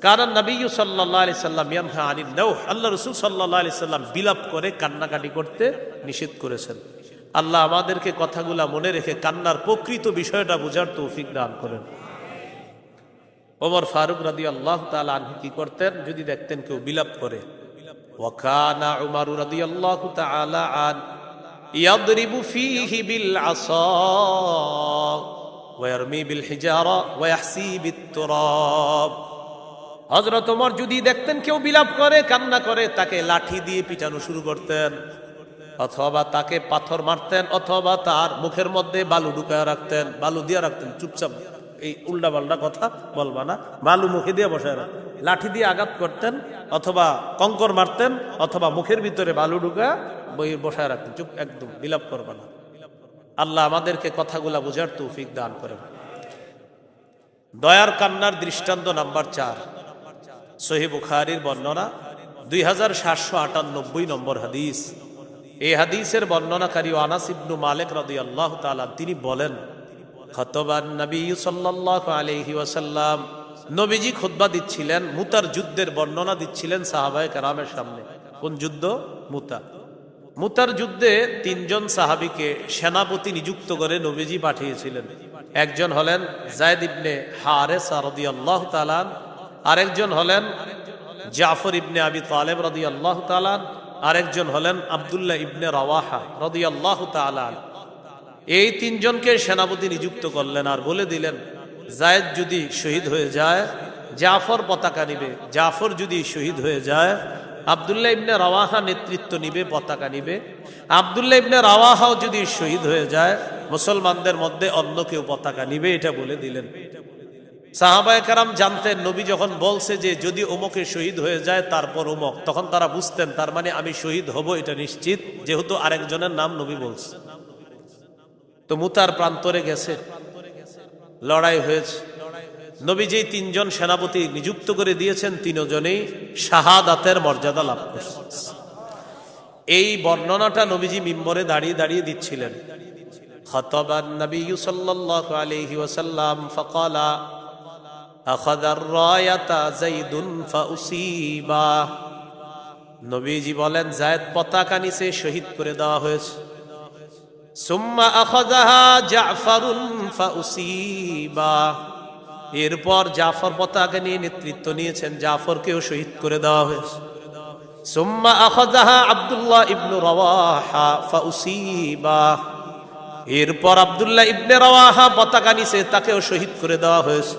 কারণ নবী সাল্লাল্লাহু আলাইহি সাল্লাম ইয়ানহা আনিন নাওহ, আল্লাহ রাসূল সাল্লাল্লাহু আলাইহি সাল্লাম বিলাপ করে কান্নাকাটি করতে নিষেধ করেছেন। আল্লাহ আমাদেরকে কথাগুলা মনে রেখে কান্নার প্রকৃত বিষয়টা বোঝার তৌফিক দান করেন। ওমর ফারুক রাদিয়াল্লাহু তাআলা আনহু কি করতেন, যদি দেখতেন কেউ বিলাপ করে, ওয়া কানা উমর রাদিয়াল্লাহু তাআলা আন ইয়াদরিবু ফীহি বিল আসা ওয়া ইয়ারমি বিল হিজারা ওয়া ইয়াহসি বিত তুরাব। হযরত ওমর যদি দেখতেন কেউ বিলাপ করে, কান্না করে, তাকে লাঠি দিয়ে পিটানো শুরু করতেন, অথবা তাকে পাথর মারতেন, অথবা তার মুখের মধ্যে বালু ঢুকায় রাখতেন, বালু দিয়ে রাখতেন। চুপচাপ এই উল্টা পাল্টা কথা বলবা না, বালু মুখে দিয়ে বসায় রাখতেন, লাঠি দিয়ে আঘাত করতেন, অথবা কঙ্কর মারতেন, অথবা মুখের ভিতরে বালু ঢুকায় বসায় রাখতেন। চুপ, একদম বিলাপ করবা না। আল্লাহ আমাদেরকে কথাগুলা বোঝার তৌফিক দান করেন। দয়ার কান্নার দৃষ্টান্ত নাম্বার 4, সহিহ বুখারীর বর্ণনা 2798 নম্বর হাদিস। এই হাদিসের বর্ণনাকারী আনাস ইবনে মালিক রাদিয়াল্লাহু তাআলা তিনি বলেন, খাতাবান নবী সাল্লাল্লাহু আলাইহি ওয়াসাল্লাম, নবীজি খুতবা দিচ্ছিলেন, মুতার যুদ্ধের বর্ণনা দিচ্ছিলেন সাহাবায়ে কেরামের সামনে। কোন যুদ্ধ? মুতার যুদ্ধে 3 জন সাহাবীকে সেনাপতি নিযুক্ত করে নবীজি পাঠিয়েছিলেন। একজন হলেন যায়েদ ইবনে হারেসা রাদিয়াল্লাহু তাআলা, আরেকজন হলেন জাফর ইবনে আবি তালেব রাদিয়াল্লাহু তাআলা, আরেকজন হলেন আব্দুল্লাহ ইবনে রাওয়াহা রাদিয়াল্লাহু তাআলা। এই 3 জনকে সেনাপতি নিযুক্ত করলেন আর বলে দিলেন, যায়েদ যদি শহীদ হয়ে যায় জাফর পতাকা নিবে, জাফর যদি শহীদ হয়ে যায় আব্দুল্লাহ ইবনে রাওয়াহা নেতৃত্ব নিবে, পতাকা নিবে। আব্দুল্লাহ ইবনে রাওয়াহাও যদি শহীদ হয়ে যায় মুসলমানদের মধ্যে অন্য কেউ পতাকা নিবে, এটা বলে দিলেন। সাহাবায়ে কেরাম জানতেন নবী যখন বলছে যে যদি অমুকে শহীদ হয়ে যায় তারপর অমুক, তখন তারা বুঝতেন তার মানে আমি শহীদ হব এটা নিশ্চিত, যেহেতু আরেকজনের নাম নবী বলছে। তো মুতার প্রান্তরে গেছে, লড়াই হয়েছে। নবী যেই 3 জন সেনাপতি নিযুক্ত করে দিয়েছেন 3 জনেই শাহাদাতের মর্যাদা লাভ করছে। এই বর্ণনাটা নবীজি মিম্বরে দাঁড়িয়ে দাঁড়িয়ে দিচ্ছিলেন। খাতাবান নবী সাল্লাল্লাহু আলাইহি ওয়াসাল্লাম ফাকালা আখাযার রায়াতা যাইদুন ফাউসিবা। নবীজি বলেন যায়েদ পতাকা নিচে শহীদ করে দেওয়া হয়েছে। সুম্মা আখাযাহা জাফরুন ফাউসিবা। এরপর জাফর পতাকা নিয়ে নেতৃত্ব নিয়েছেন, জাফরকেও শহীদ করে দেওয়া হয়েছে। সুম্মা আখাযাহা আব্দুল্লাহ ইবনে রাওয়াহা ফাউসিবা। এরপর আব্দুল্লাহ ইবনে রাওয়াহা পতাকা নিচে, তাকেও শহীদ করে দেওয়া হয়েছে।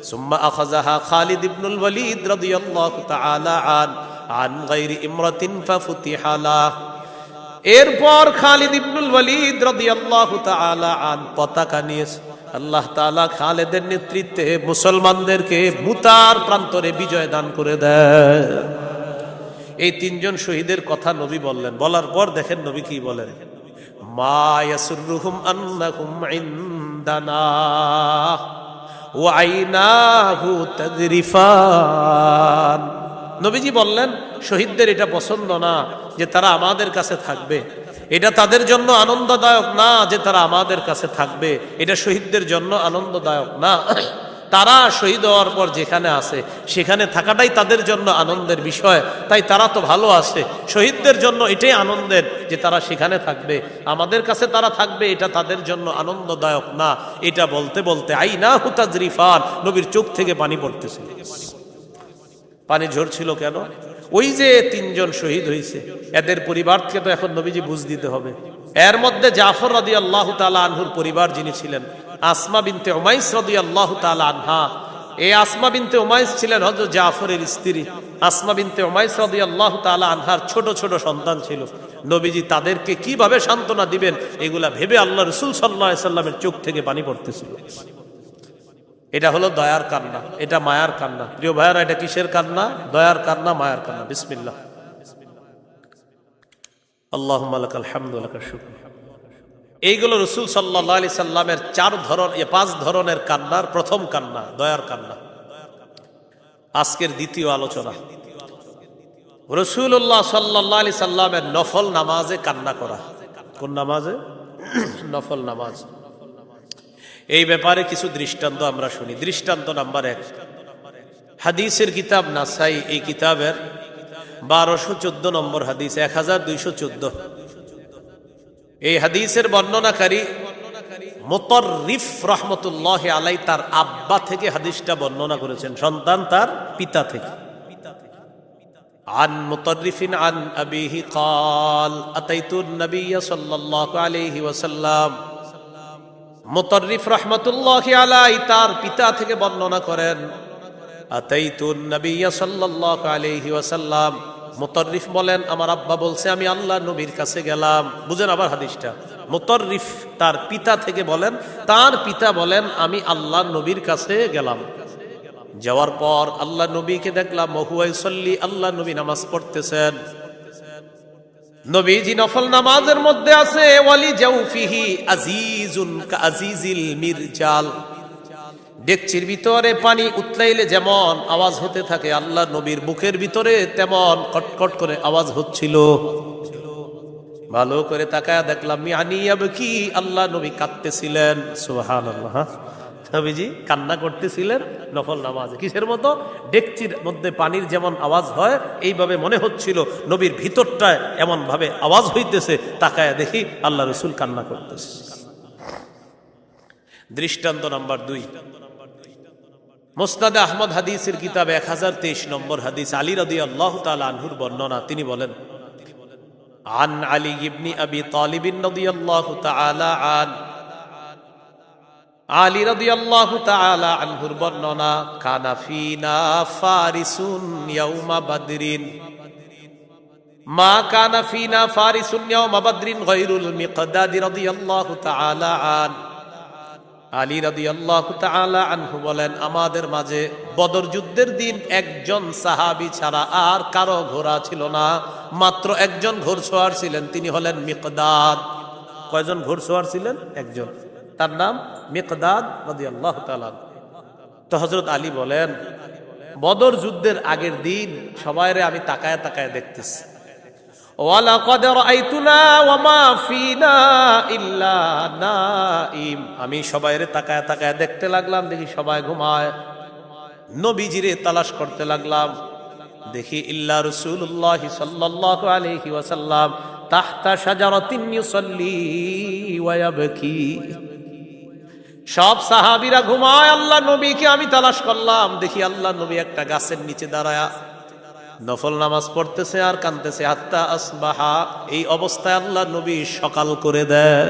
সুম্মা আখাযাহা খালিদ ইবনুল ওয়ালিদ রাদিয়াল্লাহু তাআলা আন গায়রি ইমরাতিন ফাফুতিহা লাহ। এরপর খালিদ ইবনুল ওয়ালিদ রাদিয়াল্লাহু তাআলা আন পতাকা নিয়েছে। আল্লাহ তাআলা খালিদের নেতৃত্বে মুসলমানদেরকে মুতার প্রান্তরে বিজয় দান করে দেয়। এই 3 জন শহীদের কথা নবী বললেন। বলার পর দেখেন নবী কি বলেন, মা ইয়াসুরুহুম আন্নাহুম ইনদানা ওয়া আইনাহু তাযরিফান। নবীজি বললেন শহীদদের এটা পছন্দ না যে তারা আমাদের কাছে থাকবে, এটা তাদের জন্য আনন্দদায়ক না যে তারা আমাদের কাছে থাকবে, এটা শহীদদের জন্য আনন্দদায়ক না। তারা শহীদ হওয়ার পর যেখানে আছে সেখানে থাকাটাই তাদের জন্য আনন্দের বিষয়, তাই তারা তো ভালো আছে। শহীদদের জন্য এটাই আনন্দের যে তারা সেখানে থাকবে, আমাদের কাছে তারা থাকবে এটা তাদের জন্য আনন্দদায়ক না। এটা বলতে বলতে আইনাহু তাযরিফান, নবীর চোখ থেকে পানি পড়তেছিল। পানি ঝরছিল কেন? ওই যে 3 জন শহীদ হয়েছে, এদের পরিবারকে তো এখন নবীজি বুঝ দিতে হবে। এর মধ্যে জাফর রাদিয়াল্লাহু তাআলা আনহুর পরিবার যিনি ছিলেন, আসমা বিনতে উমাইস রাদিয়াল্লাহু তাআলা আনহা, এই আসমা বিনতে উমাইস ছিলেন হযরত জাফরের স্ত্রী। আসমা বিনতে উমাইস রাদিয়াল্লাহু তাআলা আনহার ছোট ছোট সন্তান ছিল। নবীজি তাদেরকে কিভাবে সান্ত্বনা দিবেন এগুলা ভেবে আল্লাহ রাসূল সাল্লাল্লাহু আলাইহি সাল্লামের চোখ থেকে পানি পড়তেছিল। এটা হলো দয়ার কান্না, এটা মায়ার কান্না। প্রিয় ভাইয়ারা, এটা কিসের কান্না? দয়ার কান্না, মায়ার কান্না। বিসমিল্লাহ। আল্লাহুম্মা লাকাল হামদু ওয়া লাকাশ শুকর। এইগুলো রাসূল সাল্লাল্লাহু আলাইহি সাল্লামের 5 ধরনের কান্নার প্রথম কান্না, দয়ার কান্না। আজকের দ্বিতীয় আলোচনা, রাসূলুল্লাহ সাল্লাল্লাহু আলাইহি সাল্লামের নফল নামাজে কান্না করা। কোন নামাজে? নফল নামাজ। এই ব্যাপারে কিছু দৃষ্টান্ত আমরা শুনি। দৃষ্টান্ত নাম্বার 1, হাদিসের কিতাব নাসাই, এই কিতাবের 1214 নম্বর হাদিস, 1214। এই হাদিসের বর্ণনাকারী মুতাররিফ রাহমাতুল্লাহি আলাইহি তার আব্বা থেকে হাদিসটা বর্ণনা করেছেন, সন্তান তার পিতা থেকে। আন মুতাররিফিন আন আবিহি قال আতাইতু النبي সাল্লাল্লাহু আলাইহি ওয়াসাল্লাম। মুতাররিফ রাহমাতুল্লাহি আলাইহি তার পিতা থেকে বর্ণনা করেন, আতাইতু النبي সাল্লাল্লাহু আলাইহি ওয়াসাল্লাম। মুতাররিফ বলেন, আমার আব্বা বলছে আমি আল্লাহর নবীর কাছে গেলাম। বুঝেন আবার হাদিসটা, মুতাররিফ তার পিতা থেকে বলেন, তার পিতা বলেন আমি আল্লাহর নবীর কাছে গেলাম। যাওয়ার পর আল্লাহ নবীকে দেখলাম, ওহুয়া ইউসাল্লি, আল্লাহ নবী নামাজ পড়তেছেন। নবীজি নফল নামাজের মধ্যে আছে, ওয়ালি জাউফিহি আজিজুন কাআজিজিল মিরজাল। ডেকচির ভিতরে পানি উতলাইলে যেমন আওয়াজ হতে থাকে, আল্লাহ নবীর বুকের ভিতরে তেমন কটকট করে আওয়াজ হচ্ছিল। ভালো করে তাকায়া দেখলাম, মিআনি ইয়াবকি, আল্লাহ নবী কাঁদতেছিলেন। সুবহানাল্লাহ, নবীজি কান্না করতেছিলেন নফল নামাজে। কিসের মতো? ডেকচির মধ্যে পানির যেমন আওয়াজ হয়, এইভাবে মনে হচ্ছিল নবীর ভিতরটায় এমন ভাবে আওয়াজ হইতেছে। তাকায়া দেখি আল্লাহ রাসূল কান্না করতেছে। দৃষ্টান্ত নাম্বার 2, মুসনাদে আহমদ হাদিসের কিতাব 1023 নম্বর হাদিস, আলী রাদিয়াল্লাহু তাআলা আনহুর বর্ণনা। তিনি বলেন, আন আলী ইবনে আবি তালিব রাদিয়াল্লাহু তাআলা আন, আলী রাদিয়াল্লাহু তাআলা আনহুর বর্ণনা, কানা ফিনা ফারিসুন ইয়াউমা বাদরিন, মা কানা ফিনা ফারিসুন ইয়াউমা বাদরিন গায়রুল মিকদাদ রাদিয়াল্লাহু তাআলা আন। আলী রাদিয়াল্লাহু তাআলা আনহু বলেন, আমাদের মাঝে বদর যুদ্ধের দিন একজন সাহাবী ছাড়া আর কারো ঘোড়া ছিল না, মাত্র একজন ঘোড়সওয়ার ছিলেন, তিনি হলেন মিকদাদ। কয়জন ঘোড়সওয়ার ছিলেন? একজন, তার নাম মিকদাদ রাদিয়াল্লাহু তাআলা। তো হযরত আলী বলেন, বদর যুদ্ধের আগের দিন সবাইরে আমি তাকায় তাকায় দেখতেছি। ওয়ালাকাদ রাআইতুনা ওয়া মা ফিনা ইল্লা নাইম, আমি সবাইরে তাকায় তাকায় দেখতে লাগলাম, দেখি সবাই ঘুমায়। নবীজিরে তালাশ করতে লাগলাম, দেখি ইল্লা রাসূলুল্লাহ সাল্লাল্লাহু আলাইহি ওয়াসাল্লাম তাহতা শাজারাতিন ইউসাল্লি ওয়া ইয়াবকি। সব সাহাবীরা ঘুমায়, আল্লাহ নবীকে আমি তালাশ করলাম, দেখি আল্লাহ নবী একটা গাছের নিচে দাঁড়ায়া নফল নামাজ পড়তেছে আর কাঁদতেছে। হাত্তা আসবাহা, এই অবস্থায় আল্লাহ নবী সকাল করে দেয়।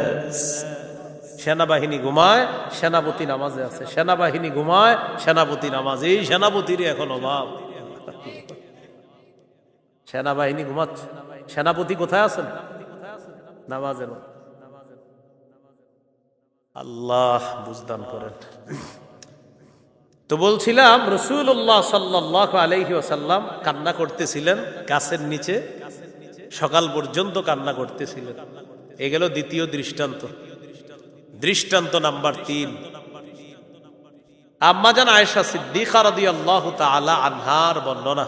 সেনাবাহিনী ঘুমায়, সেনাপতি নামাজে আছে। সেনাবাহিনী ঘুমায়, সেনাপতি নামাজ। এই সেনাপতির এখন অভাব। সেনাবাহিনী ঘুমাচ্ছে, সেনাপতি কোথায় আছেন? নামাজে। আল্লাহ বুঝদান করেন। তো বলছিলাম, রাসূলুল্লাহ সাল্লাল্লাহু আলাইহি ওয়াসাল্লাম কান্না করতেছিলেন গাছের নিচে, সকাল পর্যন্ত কান্না করতেছিলেন। এই গেল দ্বিতীয় দৃষ্টান্ত। দৃষ্টান্ত নাম্বার 3, আম্মাজান আয়েশা সিদ্দিকা রাদিয়াল্লাহু তাআলা আনহার বর্ণনা।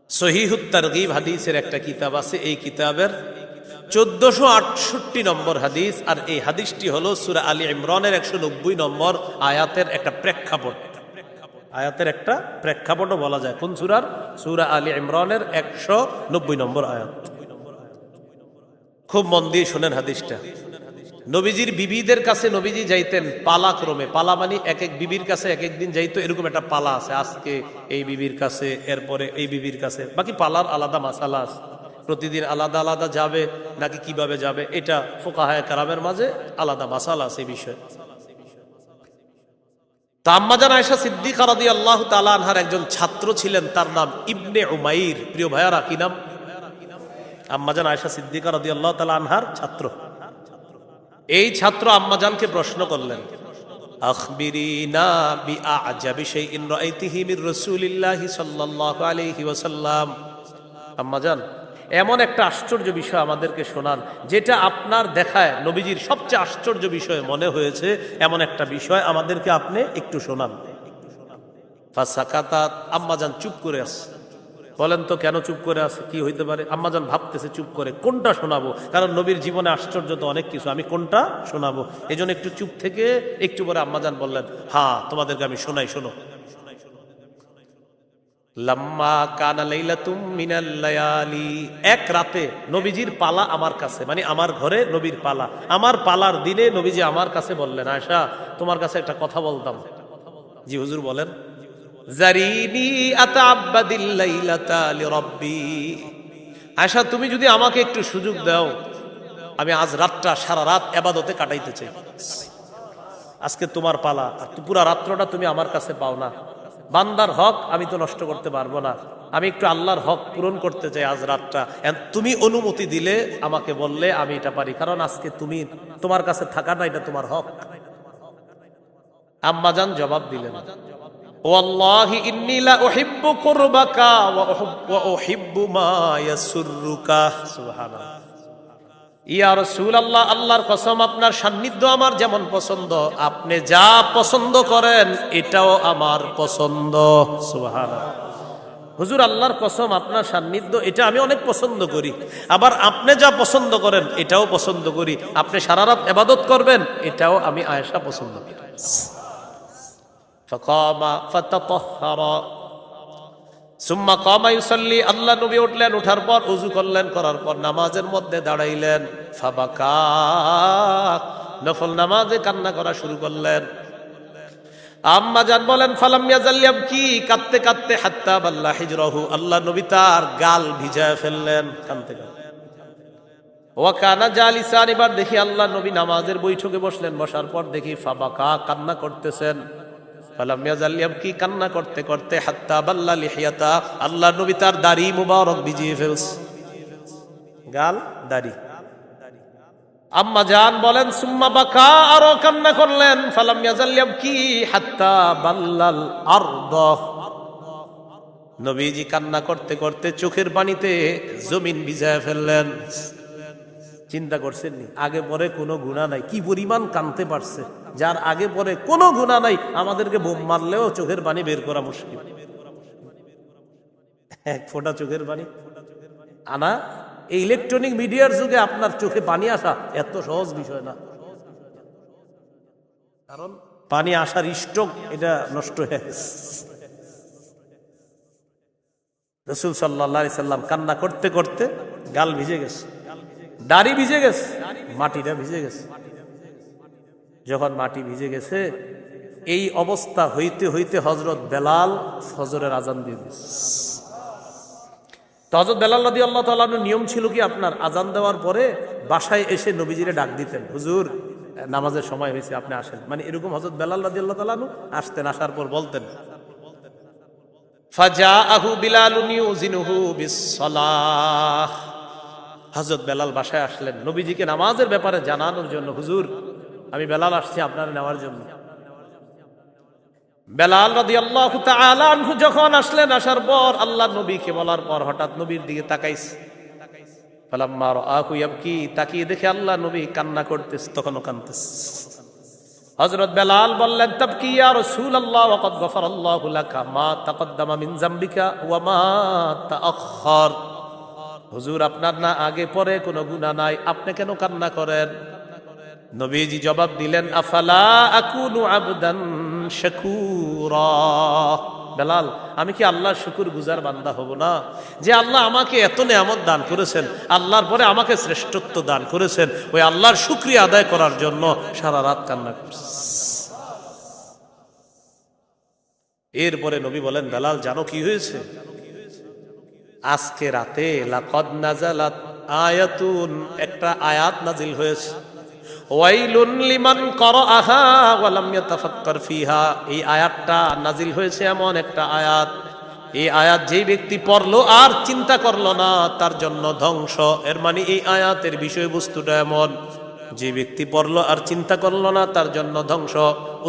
সহিহুত তারগীব হাদিসের একটা কিতাব আছে, এই কিতাবের 1468 নম্বর হাদিস। আর এই হাদিসটি হলো সূরা আলী ইমরানের 190 নম্বর আয়াতের একটা প্রেক্ষাপট। আয়াতের একটা প্রেক্ষাপটও বলা যায়। কোন সূরার? সূরা আলী ইমরানের 190 নম্বর আয়াত। খুব মন দিয়ে শুনেন হাদিসটা। নবীজির বিবিদের কাছে নবীজি যাইতেন পালাক্রমে। পালা মানে এক এক বিবির কাছে এক এক দিন যাইতো, এরকম একটা পালা আছে। আজকে এই বিবির কাছে, এরপরে এই বিবির কাছে। বাকি পালার আলাদা মাসালা আছে, প্রতিদিন আলাদা আলাদা যাবে নাকি কিভাবে যাবে, এটা ফুকাহায়ে কেরামের মাঝে আলাদা মাসালা আছে এই বিষয়ে। তো আম্মাজান আয়েশা সিদ্দিকা রাদিয়াল্লাহু তাআলা আনহার একজন ছাত্র ছিলেন, তার নাম ইবনে উমাইর। প্রিয় ভাইয়ারা, কি নাম? আম্মাজান আয়েশা সিদ্দিকা রাদিয়াল্লাহু তাআলা আনহার ছাত্র। এই ছাত্র আম্মাজানকে প্রশ্ন করলেন, আখবিরিনা বিআজাবি শাইইন রাআইতিহি মির রাসূলিল্লাহি সাল্লাল্লাহু আলাইহি ওয়াসাল্লাম। আম্মাজান, এমন একটা আশ্চর্য বিষয় আমাদেরকে শোনান যেটা আপনার দেখায় নবীজির সবচেয়ে আশ্চর্য বিষয় মনে হয়েছে, এমন একটা বিষয় আমাদেরকে আপনি একটু শোনান। ফাসাকাতাত, আম্মাজান চুপ করে আছে। বলেন তো কেন চুপ করে আছে, কি হইতে পারে? আম্মাজান ভাবতেছে চুপ করে কোনটা শোনাবো, কারণ নবীর জীবনে আশ্চর্য তো অনেক কিছু, আমি কোনটা শোনাবো? এই জন্য একটু চুপ থেকে একটু পরে আম্মাজান বললেন, হ্যাঁ তোমাদেরকে আমি শোনাই, শোনো। লাম্মা কানা লাইলাতুম মিনাল লায়ালি, এক রাতে নবীজির পালা আমার কাছে, মানে আমার ঘরে নবীর পালা, আমার পালার দিনে নবীজি আমার কাছে বললেন, আয়েশা তোমার কাছে একটা কথা বলতাম। জি হুজুর বলেন। জারিনি আতাআব্বাদিল লাইলাতা লিরাব্বি, আয়েশা তুমি যদি আমাকে একটু সুযোগ দাও, আমি আজ রাতটা সারা রাত ইবাদতে কাটাইতে চাই। আজকে তোমার পালা, আর পুরা রাত্রটা তুমি আমার কাছে পাও না। বান্দার হক আমি তো নষ্ট করতে পারবো না, আমি একটু আল্লাহর হক পূরণ করতে চাই আজ রাতটা। তুমি অনুমতি দিলে, আমাকে বললে আমি এটা পারি, কারণ আজকে তুমি তোমার কাছে থাকাটা এটা তোমার হক। আম্মাজান জবাব দিলেন, ওয়াল্লাহি ইন্নী লা উহিব্বু কুরবাকা ওয়া উহিব্বু মা ইয়াসুররুকা। সুবহানাল্লাহ। ইয়া রাসূলুল্লাহ, আল্লাহর কসম আপনার সান্নিধ্য আমার যেমন পছন্দ, আপনি যা পছন্দ করেন এটাও আমার পছন্দ। সুবহানাল্লাহ। হুজুর আল্লাহর কসম আপনার সান্নিধ্য এটা আমি অনেক পছন্দ করি, আবার আপনি যা পছন্দ করেন এটাও পছন্দ করি। আপনি সারা রাত ইবাদত করবেন এটাও আমি আয়েশা পছন্দ করি। ফাকামা ফাতাতাহহারা সুম্মা কামা ইউসাল্লি, আল্লাহ নবী উঠলেন, উঠার পর ওযু করলেন, করার পর নামাজের মধ্যে দাঁড়াইলেন। ফাবাকা, নফল নামাজে কান্না করা শুরু করলেন। আম্মাজান বলেন, ফালাম ইয়াজাল ইয়াবকি, কাঁদতে কাঁদতে হাত্তা বাল্লা হিজরাহু, আল্লাহ নবী তার গাল ভিজায় ফেললেন কাঁদতে কাঁদতে। ওয়া কানা জালিসান, এবার দেখি আল্লাহ নবী নামাজের বৈঠকে বসলেন, বসার পর দেখি ফাবাকা, কান্না করতেছেন। ফালাম ইয়াজাল ইয়াবকি, কান্না করতে করতে হাত্তা বাল্লা লিহিয়াতা, আল্লাহ নবী তার দাড়ি মুবারক ভিজিয়ে ফেলছে, গাল দাড়ি। আম্মাজান বলেন, সুম্মা বাকা, আরো কান্না করলেন। ফালাম ইয়াজাল ইয়াবকি হাত্তা বাল্লাল আরদ, নবীজি কান্না করতে করতে চোখের পানিতে জমিন ভিজায় ফেললেন। চিন্তা করছেন নি, আগে পরে কোনো গুনাহ নাই, কি পরিমাণ কাঁদতে পারছে। যার আগে পরে কোনো গুনাহ নাই, আমাদেরকে বোম মারলেও চোখের পানি বের করা মুশকিল। এক ফোঁটা চোখের পানি আনা, এই ইলেকট্রনিক মিডিয়ার যুগে আপনার চোখে পানি আসা এত সহজ বিষয় না, কারণ পানি আসার স্টক এটা নষ্ট হয়ে গেছে। রাসূল সাল্লাল্লাহু আলাইহি সাল্লাম কান্না করতে করতে গাল ভিজে গেছে, দাড়ি ভিজে গেছে, মাটিটা ভিজে গেছে। যখন মাটি ভিজে গেছে, এই অবস্থা হইতে হইতে হযরত বেলাল ফজরের আজান দিয়ে দিয়েছে। হযরত বেলাল রাদিয়াল্লাহু তাআলা আনহুর নিয়ম ছিল কি, আপনার আজান দেওয়ার পরে বাসায় এসে নবীজিরে ডাক দিতেন, হুজুর নামাজের সময় হয়েছে আপনি আসেন, মানে এরকম হযরত বেলাল রাদিয়াল্লাহু তাআলা আনহু আসতেন, আসার পর বলতেন, ফাজাআহু বিলালুন ইউজিনুহু বিস-সালাহ, হযরত বেলাল বাসায় আসলেন নবীজিকে নামাজের ব্যাপারে জানানোর জন্য, হুজুর আমি বেলাল আসছি আপনার নেওয়ার জন্য। বেলাল রাদিয়াল্লাহু তাআলা আনহু যখন আসলেন, আসার পর আল্লাহ নবীকে বলার পর হঠাৎ নবীর দিকে তাকাইছে। ফালাম্মা রাআহু ইয়াবকি, তাকিয়ে দেখে আল্লাহ নবী কান্না করতেছে, তখনও কাঁদতেছে। হযরত বেলাল বললেন, তাবকি ইয়া রাসূলুল্লাহ ওয়া ক্বাদ গফারাল্লাহু লাকা মা তাকদ্দামা মিন যামবিকা ওয়া মা তাআখার, হুজুর আপনার না আগে পরে কোনো গুনাহ নাই, আপনি কেন কান্না করেন? নবীজি জবাব দিলেন, আফালা আকুনু আবদান শাকুরা, বেলাল আমি কি আল্লাহর শুকর গুজার বান্দা হব না, যে আল্লাহ আমাকে এত নেয়ামত দান করেছেন, আল্লাহর পরে আমাকে শ্রেষ্ঠত্ব দান করেছেন, ওই আল্লাহর শুকরিয়া আদায় করার জন্য সারা রাত কান্না করছে। এরপরে নবী বলেন, বেলাল জানো কি হয়েছে? আজকে রাতে লাকাদ নাজালাত আয়াতুন, একটা আয়াত নাজিল হয়েছে, ওয়াইলুন লিমান ক্বারাআহা ওয়া লাম ইয়াতাফাক্কার ফিহা। এই আয়াতটা নাজিল হয়েছে এমন একটা আয়াত, এই আয়াত যেই ব্যক্তি পড়লো আর চিন্তা করলো না তার জন্য ধ্বংস। এর মানে এই আয়াতের বিষয়বস্তুটা এমন, যে ব্যক্তি পড়লো আর চিন্তা করলো না তার জন্য ধ্বংস।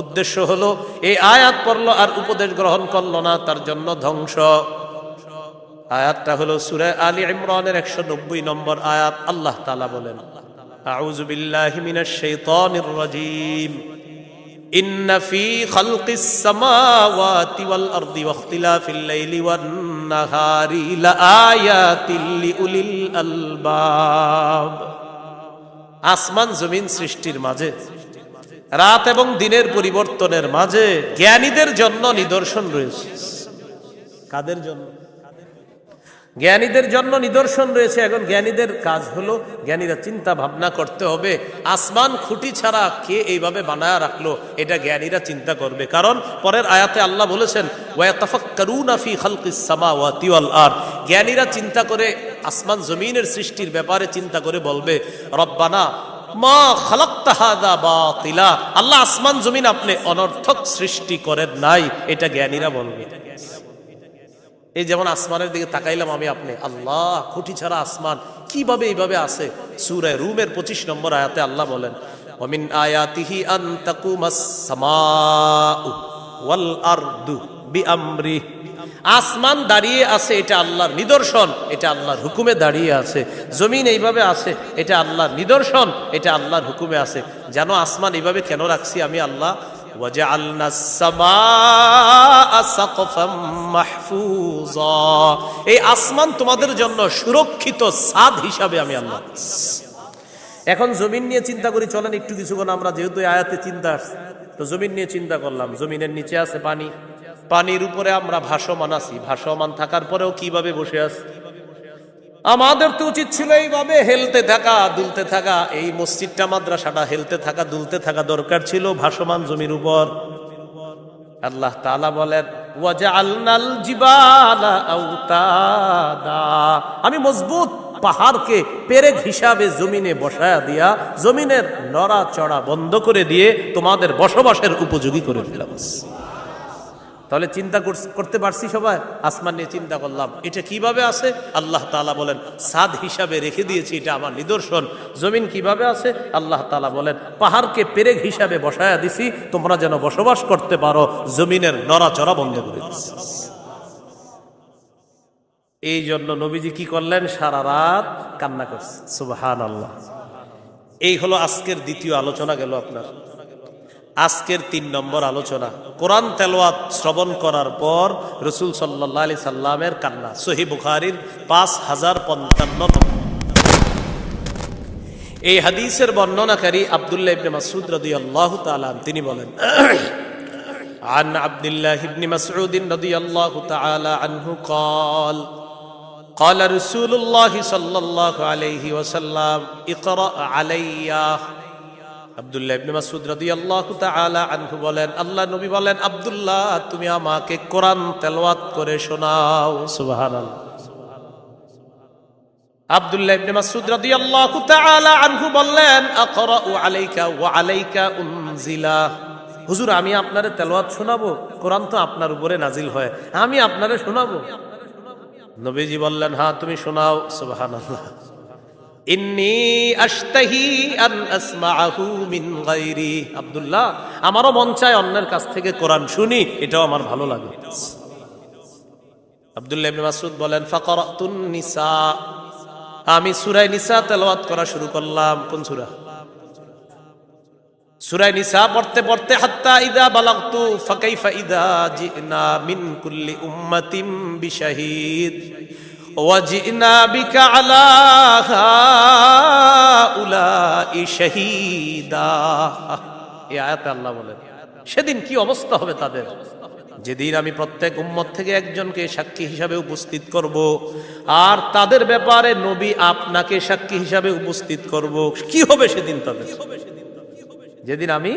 উদ্দেশ্য হলো এই আয়াত পড়লো আর উপদেশ গ্রহণ করলো না তার জন্য ধ্বংস। আয়াতটা হলো সূরা আলী ইমরানের 190 নম্বর আয়াত। আল্লাহ তাআলা বলেন, আউযু বিল্লাহি মিনাশ শাইতানির রাজীম, ইন্না ফি খালকিস সামাওয়াতি ওয়াল আরদি ওয়াখতিলাফিল লাইলি ওয়ান নাহারি লাআয়াতিল লিউলিল আলবাব। আসমান জমিন সৃষ্টির মাঝে, রাত এবং দিনের পরিবর্তনের মাঝে জ্ঞানীদের জন্য নিদর্শন রয়েছে। কাদের জন্য? জ্ঞানীদের জন্য নিদর্শন রয়েছে। এখন জ্ঞানীদের কাজ হলো, জ্ঞানীরা চিন্তা ভাবনা করতে হবে আসমান খুঁটি ছাড়া কে এইভাবে বানায়া রাখলো, এটা জ্ঞানীরা চিন্তা করবে। কারণ পরের আয়াতে আল্লাহ বলেছেন, ওয়াতাফাক্কারুনা ফি খালকিস সামাওয়াতি ওয়াল আরদ। জ্ঞানীরা চিন্তা করে আসমান জমিনের সৃষ্টির ব্যাপারে চিন্তা করে বলবে, রব্বানা মা খালাকতা হাযা বাতিলা। আল্লাহ, আসমান জমিন আপনি অনর্থক সৃষ্টি করেন নাই, এটা জ্ঞানীরা বলবে। এই যেমন আসমানের দিকে তাকাইলাম আমি আপনি, আল্লাহ খুঁটি ছাড়া আসমান কিভাবে এইভাবে আছে। সূরা রুমের 25 নম্বর আয়াতে আল্লাহ বলেন, ওয়ামিন আয়াতিহি আন তাকুমাস সামাউ ওয়াল আরদু বিআমরি। আসমান দাঁড়িয়ে আছে, এটা আল্লাহর নিদর্শন, এটা আল্লাহর হুকুমে দাঁড়িয়ে আছে। জমিন এইভাবে আছে, এটা আল্লাহর নিদর্শন, এটা আল্লাহর হুকুমে আছে। জানো আসমান এইভাবে কেন রাখছি আমি আল্লাহ? ওয়াজআলনাস সামাআ সাকফাম মাহফুজা। এই আসমান তোমাদের জন্য সুরক্ষিত ছাদ হিসাবে আমি আল্লাহ। এখন জমিন নিয়ে চিন্তা করি, চলেন একটু কিছুক্ষণ আমরা, যেহেতু আয়াতে চিন্তা আসছে তো জমিন নিয়ে চিন্তা করলাম। জমিনের নিচে আছে পানি, পানির উপরে আমরা ভাসমান আছি। ভাসমান থাকার পরেও কিভাবে বসে আছি? আমাদের তো উচিত ছিল এইভাবে হেলতে থাকা, দুলতে থাকা। এই মসজিদটা মাদ্রাসাটা হেলতে থাকা, দুলতে থাকা দরকার ছিল ভাসমান জমির উপর। আল্লাহ তাআলা বলেন, ওয়াজআলনাল জিবালা আওতাদা। আমি মজবুত পাহাড়কে পেরেক হিসাবে জমিনে বসায়া দিয়া জমিনের নড়াচড়া বন্ধ করে দিয়ে তোমাদের বসবাসের উপযোগী করে দিলাম। তাহলে চিন্তা করতে পারছি সবাই? আসমান নিয়ে চিন্তা করলাম, এটা কিভাবে আছে? আল্লাহ তাআলা বলেন, ছাদ হিসাবে রেখে দিয়েছি, এটা আমার নিদর্শন। জমিন কিভাবে আছে? আল্লাহ তাআলা বলেন, পাহাড়কে পেরেক হিসাবে বসায়া দিছি, তোমরা যেন বসবাস করতে পারো, জমিনের নড়াচড়া বন্ধ করে দিছি। এই জন্য নবীজি কি করলেন? সারা রাত কান্না করছে। সুবহানাল্লাহ। এই হলো আজকের দ্বিতীয় আলোচনা গেল আপনার। আজকের 3 নম্বর আলোচনা, কোরআন তেলাওয়াত শ্রবণ করার পর রাসূল সাল্লাল্লাহু আলাইহি সাল্লামের কান্না। সহিহ বুখারীর 5055 এই হাদিসের বর্ণনাকারী আব্দুল্লাহ ইবনে মাসউদ রাদিয়াল্লাহু তাআলা তিনি বলেন, আন আব্দুল্লাহ ইবনে মাসউদ রাদিয়াল্লাহু তাআলা আনহু قال قال رسول الله صلى الله عليه وسلم اقرأ علي। আব্দুল্লাহ ইবনে মাসউদ রাদিয়াল্লাহু তাআলা আনহু বলেন, আল্লাহ নবী বলেন, আব্দুল্লাহ তুমি আমাকে কোরআন তেলাওয়াত করে শোনাও। সুবহানাল্লাহ। আব্দুল্লাহ ইবনে মাসউদ রাদিয়াল্লাহু তাআলা আনহু বললেন, আকরাউ আলাইকা ওয়া আলাইকা উনজিলা। হুজুর আমি আপনারে তেলাওয়াত শোনাবো? কোরআন তো আপনার উপরে নাজিল হয়, আমি আপনারে শোনাবো? নবীজি বললেন, হ্যাঁ তুমি শোনাও। সুবহানাল্লাহ। ইন্নী আশতাহি আন আসমাআহু মিন গায়রি। আব্দুল্লাহ আমারও মন চায় অন্যের কাছ থেকে কোরআন শুনি, এটাও আমার ভালো লাগে। আব্দুল্লাহ ইবনে মাসউদ বলেন, ফাকারাতুন নিসা। আমি সূরা নিসা তেলাওয়াত করা শুরু করলাম। কোন সূরা? সূরা নিসা পড়তে পড়তে হাত্তা ইযা বালাগতু ফাকাইফা ইযা জিনা মিন কুল্লি উম্মাতিন বিশাহিদ ওয়াজিনা বিকা আলা হাউলাই শাহীদা। এই আয়াতে আল্লাহ বলেন, সেদিন কি অবস্থা হবে তাদের, যেদিন আমি প্রত্যেক উম্মত থেকে একজনকে সাক্ষী হিসাবে উপস্থিত করব, আর তাদের ব্যাপারে নবী আপনাকে সাক্ষী হিসাবে উপস্থিত করব। কি হবে সেদিন তাদের? যেদিন আমি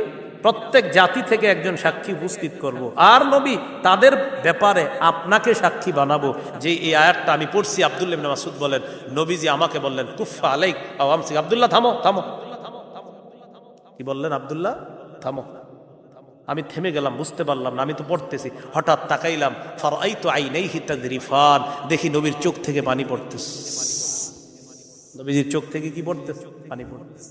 প্রত্যেক জাতি থেকে একজন সাক্ষী উপস্থিত করব, আর নবী তাদের ব্যাপারে আপনাকে সাক্ষী বানাবো। যে এই আয়াতটা আমি পড়ছি, আব্দুল্লাহ ইবনে মাসউদ বলেন, নবীজি আমাকে বললেন, কুফা আলাইক আও আমসিক। আব্দুল্লাহ থামো থামো। কি বললেন আব্দুল্লাহ? থামো। আমি থেমে গেলাম, বুঝতে পারলাম না, আমি তো পড়তেছি। হঠাৎ তাকাইলাম, ফারাইতু আইনাইহি তাযরিফান, দেখি নবীর চোখ থেকে পানি পড়তেছে। নবীজির চোখ থেকে কি পড়তেছে? পানি পড়তেছে।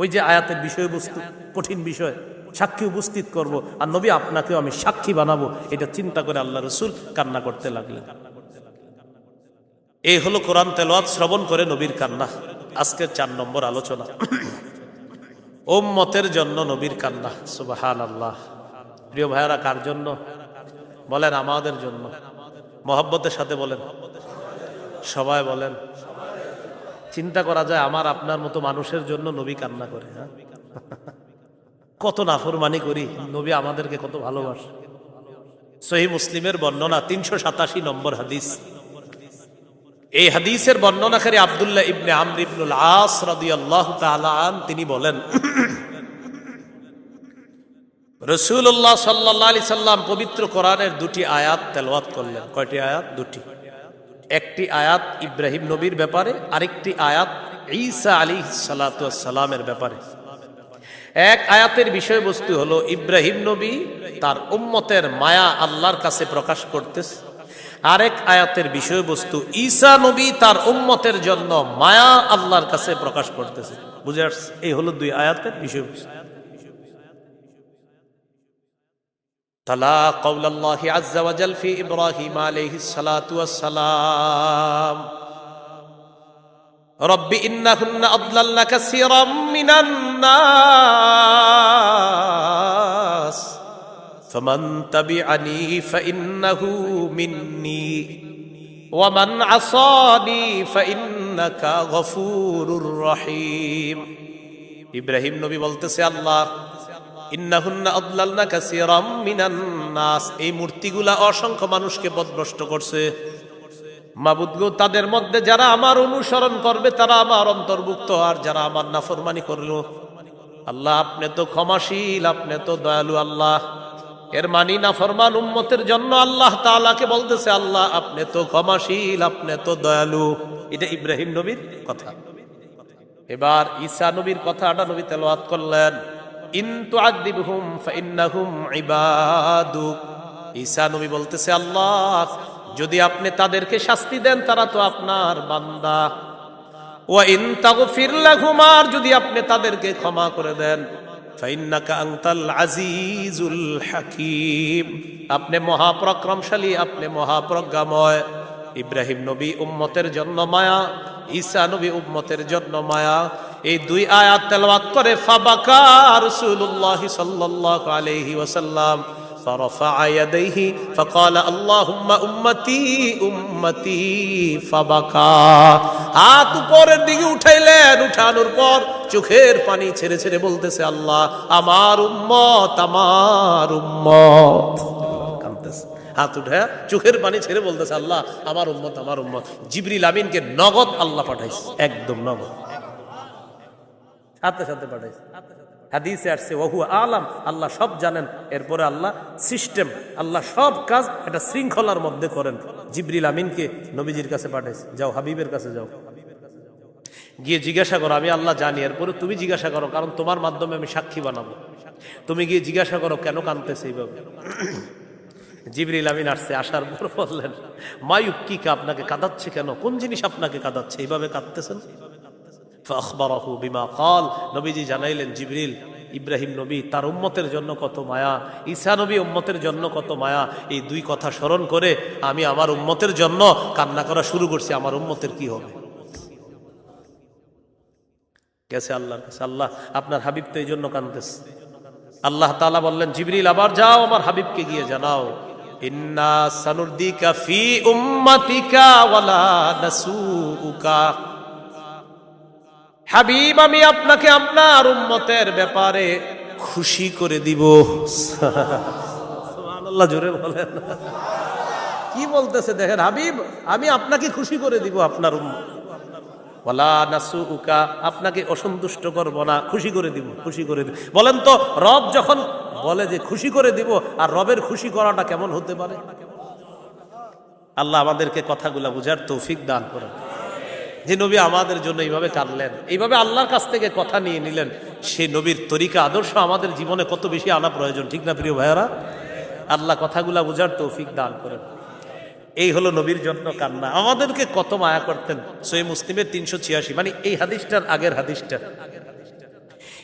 ওই যে আয়াতের বিষয়বস্তু, কঠিন বিষয়, সাক্ষী উপস্থিত করব, আর নবী আপনাকেও আমি সাক্ষী বানাবো, এটা চিন্তা করে আল্লাহ রাসূল কান্না করতে লাগলেন। এই হলো কোরআন তেলাওয়াত শ্রবণ করে নবীর কান্না। আজকের 4 নম্বর আলোচনা, উম্মতের জন্য নবীর কান্না। সুবহানাল্লাহ। প্রিয় ভাইয়ারা, কার জন্য বলেন? আমাদের জন্য। মহব্বতের সাথে বলেন, সবাই বলেন। চিন্তা করা যায়, আমার আপনার মতো মানুষের জন্য নবী কান্না করে। হ্যাঁ, কত নাফরমানি করি, নবী আমাদেরকে কত ভালোবাসে। সহিহ মুসলিমের বর্ণনা, 387 নম্বর হাদিস। এই হাদিসের বর্ণনাকারী আব্দুল্লাহ ইবনে আমর ইবনুল আস রাদিয়াল্লাহু তাআলা আন, তিনি বলেন, রাসূলুল্লাহ সাল্লাল্লাহু আলাইহি সাল্লাম পবিত্র কোরআনের 2টি আয়াত তেলাওয়াত করলেন। কয়টি আয়াত? 2টি। একটি আয়াত ইব্রাহিম নবীর ব্যাপারে, আরেকটি আয়াত ঈসা আলাইহিস সালাতু ওয়াস সালামের ব্যাপারে। এক আয়াতের বিষয়বস্তু হলো ইব্রাহিম নবী তার উম্মতের মায়া আল্লাহর কাছে প্রকাশ করতেছে। আরেক আয়াতের বিষয়বস্তু ঈসা নবী তার উম্মতের জন্য মায়া আল্লাহর কাছে প্রকাশ করতেছে। বুঝে আসছে? এই হলো 2 আয়াতের বিষয়বস্তু। তালা কাউলাল্লাহি আযজা ওয়া জাল ফি ইব্রাহিম আলাইহিস সালাতু ওয়াস সালাম, রব্বি ইন্নাহুন্না আদলালনা কাসীরাম মিনান নাস ফামান তাবিআনি ফাইন্নাহু মিন্নি ওয়া মান আসানি ফাইন্নাকা গফুরুর রহিম। ইব্রাহিম নবী বলতেছে, আল্লাহ, ইন্নাহুন্না আদলালনা কাসীরাম মিনান নাস, এই মূর্তিগুলা অসংখ্য মানুষকে পথভ্রষ্ট করছে। মাবুদ গো, তাদের মধ্যে যারা আমার অনুসরণ করবে তারা আমার অন্তর্ভুক্ত, আর যারা আমার নাফরমানি করলো, আল্লাহ আপনি তো ক্ষমাশীল, আপনি তো দয়ালু। আল্লাহ, এর মানি নাফরমান উম্মতের জন্য আল্লাহ তাআলাকে বলতেছে, আল্লাহ আপনি তো ক্ষমাশীল, আপনি তো দয়ালু। এটা ইব্রাহিম নবীর কথা। এবার ঈসা নবীর কথাটা নবী তেলাওয়াত করলেন, ইন তুআযিবহুম ফাইন্নাহুম ইবাদুক। ঈসা নবী বলতেছে, আল্লাহ যদি আপনি তাদেরকে শাস্তি দেন তারা তো আপনার বান্দা। ওয়া ইন তাগফির লাহুম, আর যদি আপনি তাদেরকে ক্ষমা করে দেন, ফাইন্নাকা আনতাল আজিজুল হাকীম, আপনি মহাপরাক্রমশালী, আপনি মহাপ্রজ্ঞাময়। ইব্রাহিম নবী উম্মতের জন্য মায়া, ঈসা নবী উম্মতের জন্য মায়া। এই 2 আয়াত তেলাওয়াত করে ফাবাকা রাসূলুল্লাহ সাল্লাল্লাহু আলাইহি ওয়াসাল্লাম فرفع يديه فقال اللهم امتي امتي فبكى। হাত উপরের দিকে উঠাইলেন, উঠানোর পর চোখের পানি ছেড়ে ছেড়ে বলতেছে, আল্লাহ আমার উম্মত, আমার উম্মত। কাঁদতেছে, হাত উঠে চোখের পানি ছেড়ে বলতেছে, আল্লাহ আমার উম্মত, আমার উম্মত। জিবরিল আমিনকে নগদ আল্লাহ পাঠাইছে, একদম নগদ, সাথে সাথে পাঠাইছে। হাদিসে আসছে ওয়া হুয়া আলাম, আল্লাহ সব জানেন। এরপরে আল্লাহ সিস্টেম, আল্লাহ সব কাজ একটা শৃঙ্খলার মধ্যে করেন। জিবরিল আমিনকে নবীজির কাছে পাঠাইছে, যাও হাবিবের কাছে যাও, গিয়ে জিজ্ঞাসা করো, আমি আল্লাহ জানি। এরপরে তুমি জিজ্ঞাসা করো, কারণ তোমার মাধ্যমে আমি সাক্ষী বানাবো। তুমি গিয়ে জিজ্ঞাসা করো কেন কাঁদতেছে এইভাবে। জিবরিল আমিন আসছে, আসার পর বললেন, মায়ুক্কিকা, আপনাকে কাঁদাচ্ছে কেন, কোন জিনিস আপনাকে কাঁদাচ্ছে, এইভাবে কাঁদতেছেন? ফাখবারাহু বিমা ক্বাল, নবীজি জানাইলেন, জিবরিল ইব্রাহিম নবী তার উম্মতের জন্য কত মায়া, ঈসা নবী উম্মতের জন্য কত মায়া। এই 2 কথা স্মরণ করে আমি আমার উম্মতের জন্য কান্না করা শুরু করছি। আমার উম্মতের কি হবে? গেছে আল্লাহর কাছে, আল্লাহ আপনার হাবিব তো এই জন্য কাঁদতেছে। আল্লাহ তাআলা বললেন, জিবরিল আবার যাও আমার হাবিবকে গিয়ে জানাও, ইন্না সানুরদিকা ফি উম্মাতিকা ওয়ালা নাসুউকা। হাবিব, আমি আপনাকে আপনার উম্মতের ব্যাপারে খুশি করে দিব। সুবহানাল্লাহ, জোরে বলেন। কি বলতেছে দেখেন, হাবিব আমি আপনাকে খুশি করে দিব, আপনার উম্মত। ওয়ালা নাসুউকা, আপনাকে অসন্তুষ্ট করব না, খুশি করে দিব, খুশি করে দিব। বলেন তো, রব যখন বলে যে খুশি করে দিব, আর রবের খুশি করাটা কেমন হতে পারে? আল্লাহ আমাদেরকে কথাগুলা বুঝার তৌফিক দান করেন। যে নবী আমাদের জন্য এইভাবে কাঁদলেন, এইভাবে আল্লাহর কাছ থেকে কথা নিয়ে নিলেন, সেই নবীর তরিকা আদর্শ আমাদের জীবনে কত বেশি আনা প্রয়োজন, ঠিক না প্রিয় ভাইয়ারা? আল্লাহ কথাগুলা বুঝার তৌফিক দান করেন। এই হলো নবীর জন্য কান্না। আমাদেরকে কত মায়া করতেন। সহিহ মুসলিমের 386, মানে এই হাদিসটার আগের হাদিসটা,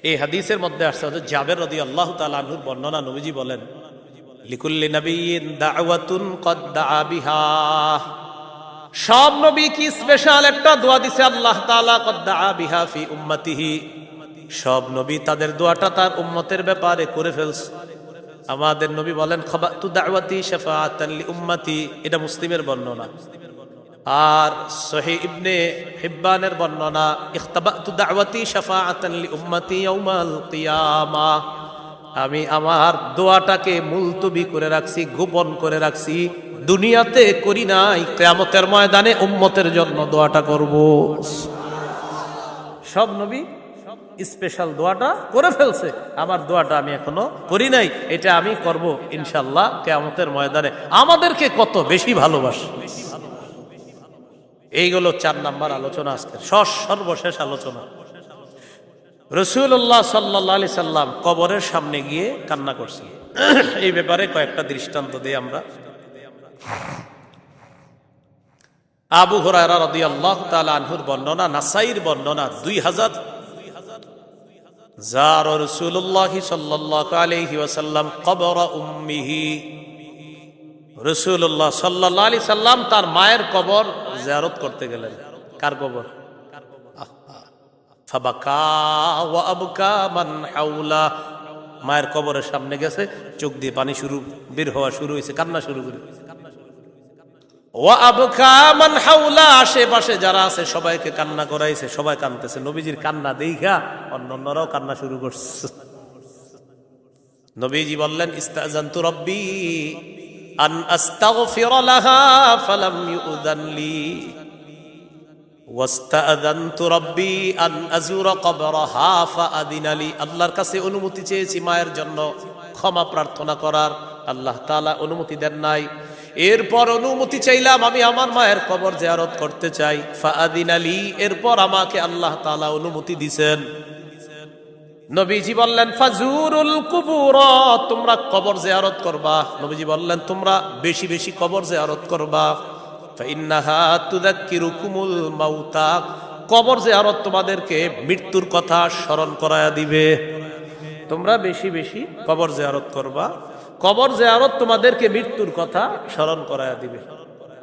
এই হাদিসের মধ্যে আসছে হযরত জাবের রাদিয়াল্লাহু তাআলা আনহুর বর্ণনা। নবীজি বলেন, লিকুল্লি নাবিয়্যিন দাওয়াতুন কদ দাআ বিহা, সব নবী কি স্পেশাল একটা দোয়া দিছে আল্লাহ তাআলা, কদ দাআ বিহা ফি উম্মতিহি, সব নবী তাদের দোয়াটা তার উম্মতের ব্যাপারে করে ফেলছে। আমাদের নবী বলেন, খাবাতু দাওয়াতি শাফাআতান লি উম্মতি, এটা মুসলিমের বর্ণনা। আর সহিহ ইবনে হিব্বানের বর্ণনা, ইখতাবাতু দাওয়াতি শাফাআতান লি উম্মতি ইয়াউমাল কিয়ামা, আমি আমার দোয়াটাকে মুলতবি করে রাখছি, গোপন করে রাখছি, দুনিয়াতে করি নাই, কিয়ামতের ময়দানে উম্মতের জন্য দোয়াটা করব। সব নবী স্পেশাল দোয়াটা করে ফেলছে, আমার দোয়াটা আমি এখনো করি নাই, এটা আমি করব ইনশাআল্লাহ কিয়ামতের ময়দানে। আমাদেরকে কত বেশি ভালোবাসে। এইগুলো 4 নাম্বার আলোচনা, আজকের সর্বশেষ আলোচনা। রাসূলুল্লাহ সাল্লাল্লাহু আলাইহি সাল্লাম কবরের সামনে গিয়ে কান্না করছেন। এই ব্যাপারে কয়েকটা দৃষ্টান্ত দিই আমরা। আবু হুরায়রা রাদিয়াল্লাহু তাআলা আনহুর বর্ণনা, নাসাইর বর্ণনা 2000, যার রাসূলুল্লাহ সাল্লাল্লাহু আলাইহি ওয়াসাল্লাম কবর উম্মিহি, রাসূলুল্লাহ সাল্লাল্লাহু আলাইহি সাল্লাম তার মায়ের কবর জিয়ারত করতে গেলেন। কার কবর? ফাবাকা ওয়া আবকা মান হাওলা, মায়ের কবরের সামনে গেছে, চোখ দিয়ে পানি বের হওয়া শুরু হয়েছে, কান্না শুরু করে। ওয়া আবকা মান হাওলা, আশেপাশে যারা আছে সবাইকে কান্না করাইছে, সবাই কাঁদতেছে। নবীজির কান্না দেইখা অন্যরাও কান্না শুরু করছে। নবীজি বললেন, ইস্তাযানতু রাব্বি আন আস্তাগফির লাহা ফালাম ইউযান লি ওয়াস্তাযানতু রাব্বি আন আযুরা কবরাহা ফাআযিনা লি, আল্লাহর কাছে অনুমতি চেয়েছি মায়ের জন্য ক্ষমা প্রার্থনা করার, আল্লাহ তাআলা অনুমতি দেন নাই। এরপর অনুমতি চাইলাম, আমি আমার মায়ের কবর জিয়ারত করতে চাই, ফাআযিনা লি, এরপর আমাকে আল্লাহ তাআলা অনুমতি দিবেন। নবীজি বললেন, ফাজুরুল কুবুর, তোমরা কবর জিয়ারত করবা। নবীজি বললেন, তোমরা বেশি বেশি কবর জিয়ারত করবা। ফাইন্নাহা তুযাক্কিরুকুমুল মাউতা, কবর জিয়ারত তোমাদেরকে মৃত্যুর কথা স্মরণ করায়া দিবে। তোমরা বেশি বেশি কবর জিয়ারত করবা, কবর জিয়ারত তোমাদেরকে মৃত্যুর কথা স্মরণ করায়া দিবে।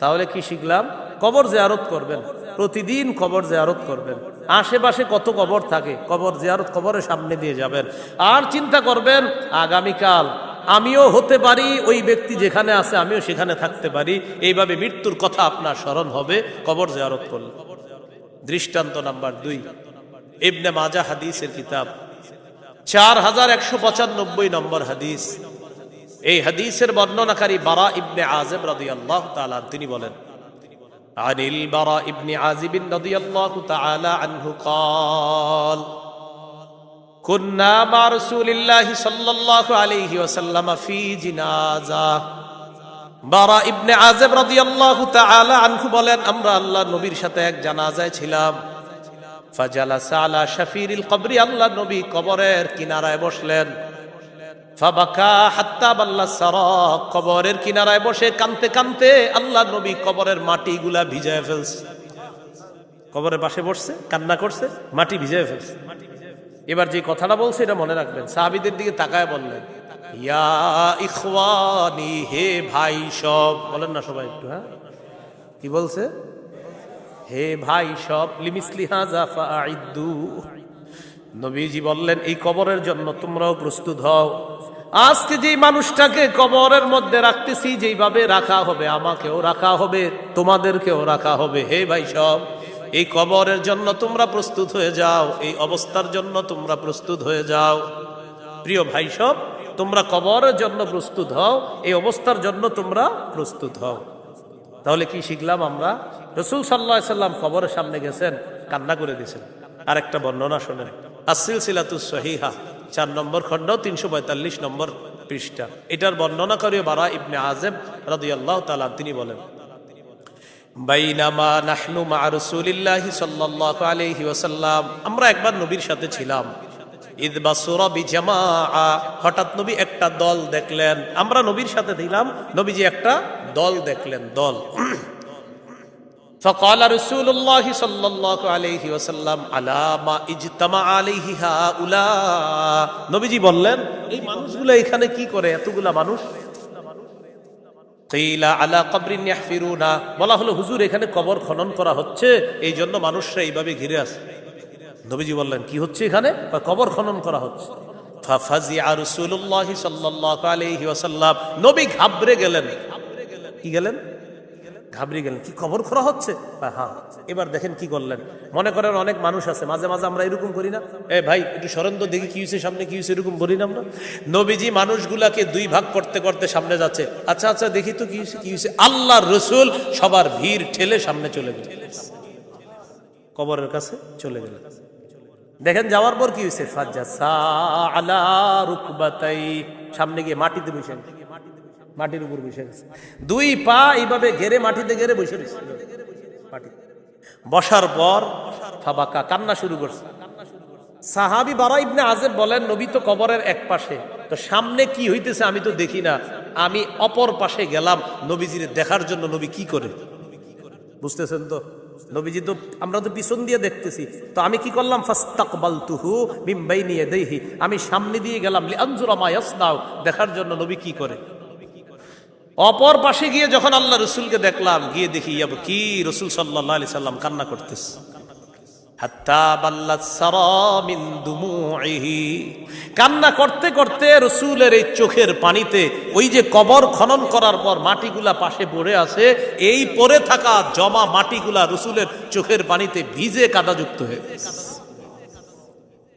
তাহলে কি শিখলাম? কবর জিয়ারত করবেন, প্রতিদিন কবর জিয়ারত করবেন। আশেপাশে কত কবর থাকে, কবর জিয়ারত, কবরের সামনে দিয়ে যাবেন। আর চিন্তা করবেন, আগামীকাল আমিও হতে পারি, ওই ব্যক্তি যেখানে আছে আমিও সেখানে থাকতে পারি। এইভাবে মৃত্যুর কথা আপনার স্মরণ হবে কবর জিয়ারত করলে। দৃষ্টান্ত নাম্বার 2, ইবনে মাজাহ হাদিসের কিতাব 4195 নম্বর হাদিস। এই হাদিসের বর্ণনাকারী বারা ইবনে আযিব রাদিয়াল্লাহু তাআলা, তিনি বলেন, আনিল বারা ইবনে আযিব রাদিয়াল্লাহু তাআলা আনহু قال কুন্না মা রাসূলিল্লাহি সাল্লাল্লাহু আলাইহি ওয়াসাল্লাম ফি জিনাজা। বারা ইবনে আযিব রাদিয়াল্লাহু তাআলা আনহু বলেন, আমরা আল্লাহর নবীর সাথে এক জানাজায় ছিলাম। ফাজালাসা আলা শাফিরিল কবরি, আল্লাহর নবী কবরের কিনারায় বসলেন। ফাবাকা হাত্তা বাল্লা সারা, কবরের কিনারায় বসে কাঁদতে কাঁদতে আল্লাহর নবী কবরের মাটিগুলা ভিজায় ফেলছে। কবরের পাশে বসছে, কান্না করছে, মাটি ভিজায় ফেলছে। এবার যে কথাটা বলছে এটা মনে রাখবেন। সাহাবীদের দিকে তাকায় বললেন, ইয়া ইখওয়ানি, হে ভাই সব, বলেন না সবাই একটু, হ্যাঁ কি বলছে? হে ভাই সব, লিমিসলি হাযা ফাআইদ্দু, নবীজি বললেন এই কবরের জন্য তোমরাও প্রস্তুত হও। আজকে যেই মানুষটাকে কবরের মধ্যে রাখতেছি, যেইভাবে রাখা হবে আমাকেও রাখা হবে, তোমাদেরকেও রাখা হবে। হে ভাই সব, এই কবরের জন্য তোমরা প্রস্তুত হয়ে যাও, এই অবস্থার জন্য তোমরা প্রস্তুত হয়ে যাও। প্রিয় ভাই সব, তোমরা কবরের জন্য প্রস্তুত হও, এই অবস্থার জন্য তোমরা প্রস্তুত হও। তাহলে কি শিখলাম আমরা? রাসূল সাল্লাল্লাহু আলাইহি সাল্লাম কবরের সামনে গেছেন, কান্না করে দিয়েছেন। আর একটা বর্ণনা শোনেন, আস-সিলসিলাতুস সহিহা 4 নম্বর খণ্ড 345 নম্বর পৃষ্ঠা। এটার বর্ণনা করে বারা ইবনে আযিব রাদিয়াল্লাহু তাআলা, তিনি বলেন, বাইনামা নাহনু মা রাসূলিল্লাহি সাল্লাল্লাহু আলাইহি ওয়াসাল্লাম, আমরা একবার নবীর সাথে ছিলাম। ইদ বাসুরা বিজামাআ, হঠাৎ নবী একটা দল দেখলেন। আমরা নবীর সাথে ছিলাম, নবীজি একটা দল দেখলেন, দল। فقال رسول الله صلى الله عليه وسلم على ما اجتمع عليه هؤلاء, নবীজি বললেন এই মানুষগুলো এখানে কি করে, এতগুলা মানুষ? কিলা আলা কবরিন ইয়াহফিরুনা, বলা হলো হুজুর এখানে কবর খনন করা হচ্ছে, এই জন্য মানুষরা এইভাবে ঘিরে আছে। নবীজি বললেন কি হচ্ছে এখানে? কবর খনন করা হচ্ছে। ফাফাজিআ রাসূলুল্লাহ সাল্লাল্লাহু আলাইহি ওয়াসাল্লাম, নবী ঘাবড়ে গেলেন। কি গেলেন? ঘাবড়ে গেলেন। কি কবর খোঁড়া হচ্ছে? হ্যাঁ। এবার দেখেন কি করলেন। মনে করেন অনেক মানুষ আছে, মাঝে মাঝে আমরা এরকম করি না, এ ভাই একটু সরেন তো দেখি কি হয়েছে, সামনে কি হয়েছে, এরকম বলি না আমরা? নবীজি মানুষগুলাকে দুই ভাগ করতে করতে সামনে যাচ্ছে। আচ্ছা আচ্ছা দেখি তো কি হয়েছে, কি হয়েছে। আল্লাহর রাসূল সবার ভিড় ঠেলে সামনে চলে গেলেন, কবরের কাছে চলে গেলেন। দেখেন যাওয়ার পর কি হয়েছে? ফাজাসা আলা রুকবাতাই, সামনে গিয়ে মাটিতে বসে, মাটির উপর বসে গেছে, দুই পা এইভাবে ঘেরে মাটিতে ঘেরে বসে রয়েছে। বসার পর ফাবাকা, কান্না শুরু করছে। সাহাবী বারা ইবনে আযিব বলেন নবী তো কবরের এক পাশে, তো সামনে কি হইতেছে আমি তো দেখি না, আমি অপর পাশে গেলাম নবীজির দেখার জন্য। নবী কি করে, বুঝতেছেন তো? নবীজি তো, আমরা তো পিছন দিয়ে দেখতেছি, তো আমি কি করলাম? ফাস্তাকবালতুহু মিন বাইনি ইয়াদাইহি, আমি সামনে দিয়ে গেলাম লিআনজুরা মা ইয়াসনাউ, দেখার জন্য নবী কি করে। অপর পাশে গিয়ে যখন আল্লাহ রসুলকে দেখলাম, গিয়ে দেখি কি রসুল সাল্লাল্লাহু আলাইহি সাল্লাম কান্না করতেছে। হাত্তা বাল্লাত সারা মিন দুমুইহি, কান্না করতে করতে রসুলের এই চোখের পানিতে ওই যে কবর খনন করার পর মাটিগুলা পাশে পড়ে আছে, এই পড়ে থাকা জমা মাটিগুলা রসুলের চোখের পানিতে ভিজে কাদাযুক্ত হয়ে গেছে।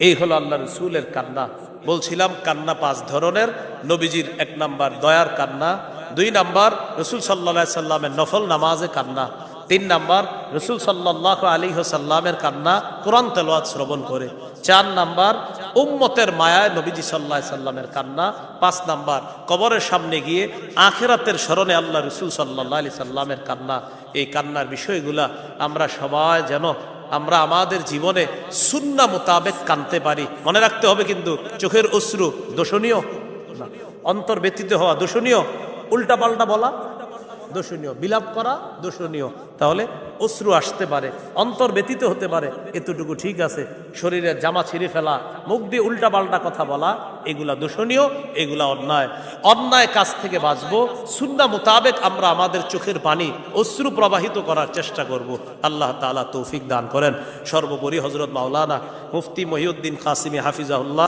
এই হলো আল্লাহ রসুলের কান্না। বলছিলাম কান্না পাঁচ ধরনের। নবীজির এক নাম্বার দয়ার কান্না, দুই নাম্বার রসুল সাল্লাল্লাহু আলাইহি সাল্লামের নফল নামাজে কান্না, তিন নাম্বার রসুল সাল্লাল্লাহু আলাইহি সাল্লামের কান্না কোরআন তেলাওয়াত শ্রবণ করে, চার নাম্বার উম্মতের মায়ায় নবীজি সাল্লাল্লাহু আলাইহি সাল্লামের কান্না, পাঁচ নাম্বার কবরের সামনে গিয়ে আখিরাতের স্মরণে আল্লাহ রসুল সাল্লাল্লাহু আলাইহি সাল্লামের কান্না। এই কান্নার বিষয়গুলা আমরা সবাই যেন আমরা আমাদের জীবনে সুন্নাহ মোতাবেক কাঁদতে পারি। মনে রাখতে হবে কিন্তু চোখের অশ্রু দোষণীয় না, অন্তর ব্যতীত হওয়া দোষণীয়, উল্টা পাল্টা বলা দোষণীয়, বিলাপ করা দোষণীয়। তাহলে অশ্রু আসতে পারে, অন্তর ব্যতীত হতে পারে, এতটুকু ঠিক আছে। শরীরের জামা ছিঁড়ে ফেলা, মুখ দিয়ে উল্টা পাল্টা কথা বলা, এগুলা দোষণীয়, এগুলা অন্যায়। অন্যায় কাজ থেকে বাঁচবো, সুন্নাহ মোতাবেক আমরা আমাদের চোখের পানি অশ্রু প্রবাহিত করার চেষ্টা করব। আল্লাহ তাআলা তৌফিক দান করেন। সর্বোপরি হযরত মাওলানা মুফতি মহিউদ্দিন কাসিমি হাফিজাহুল্লাহ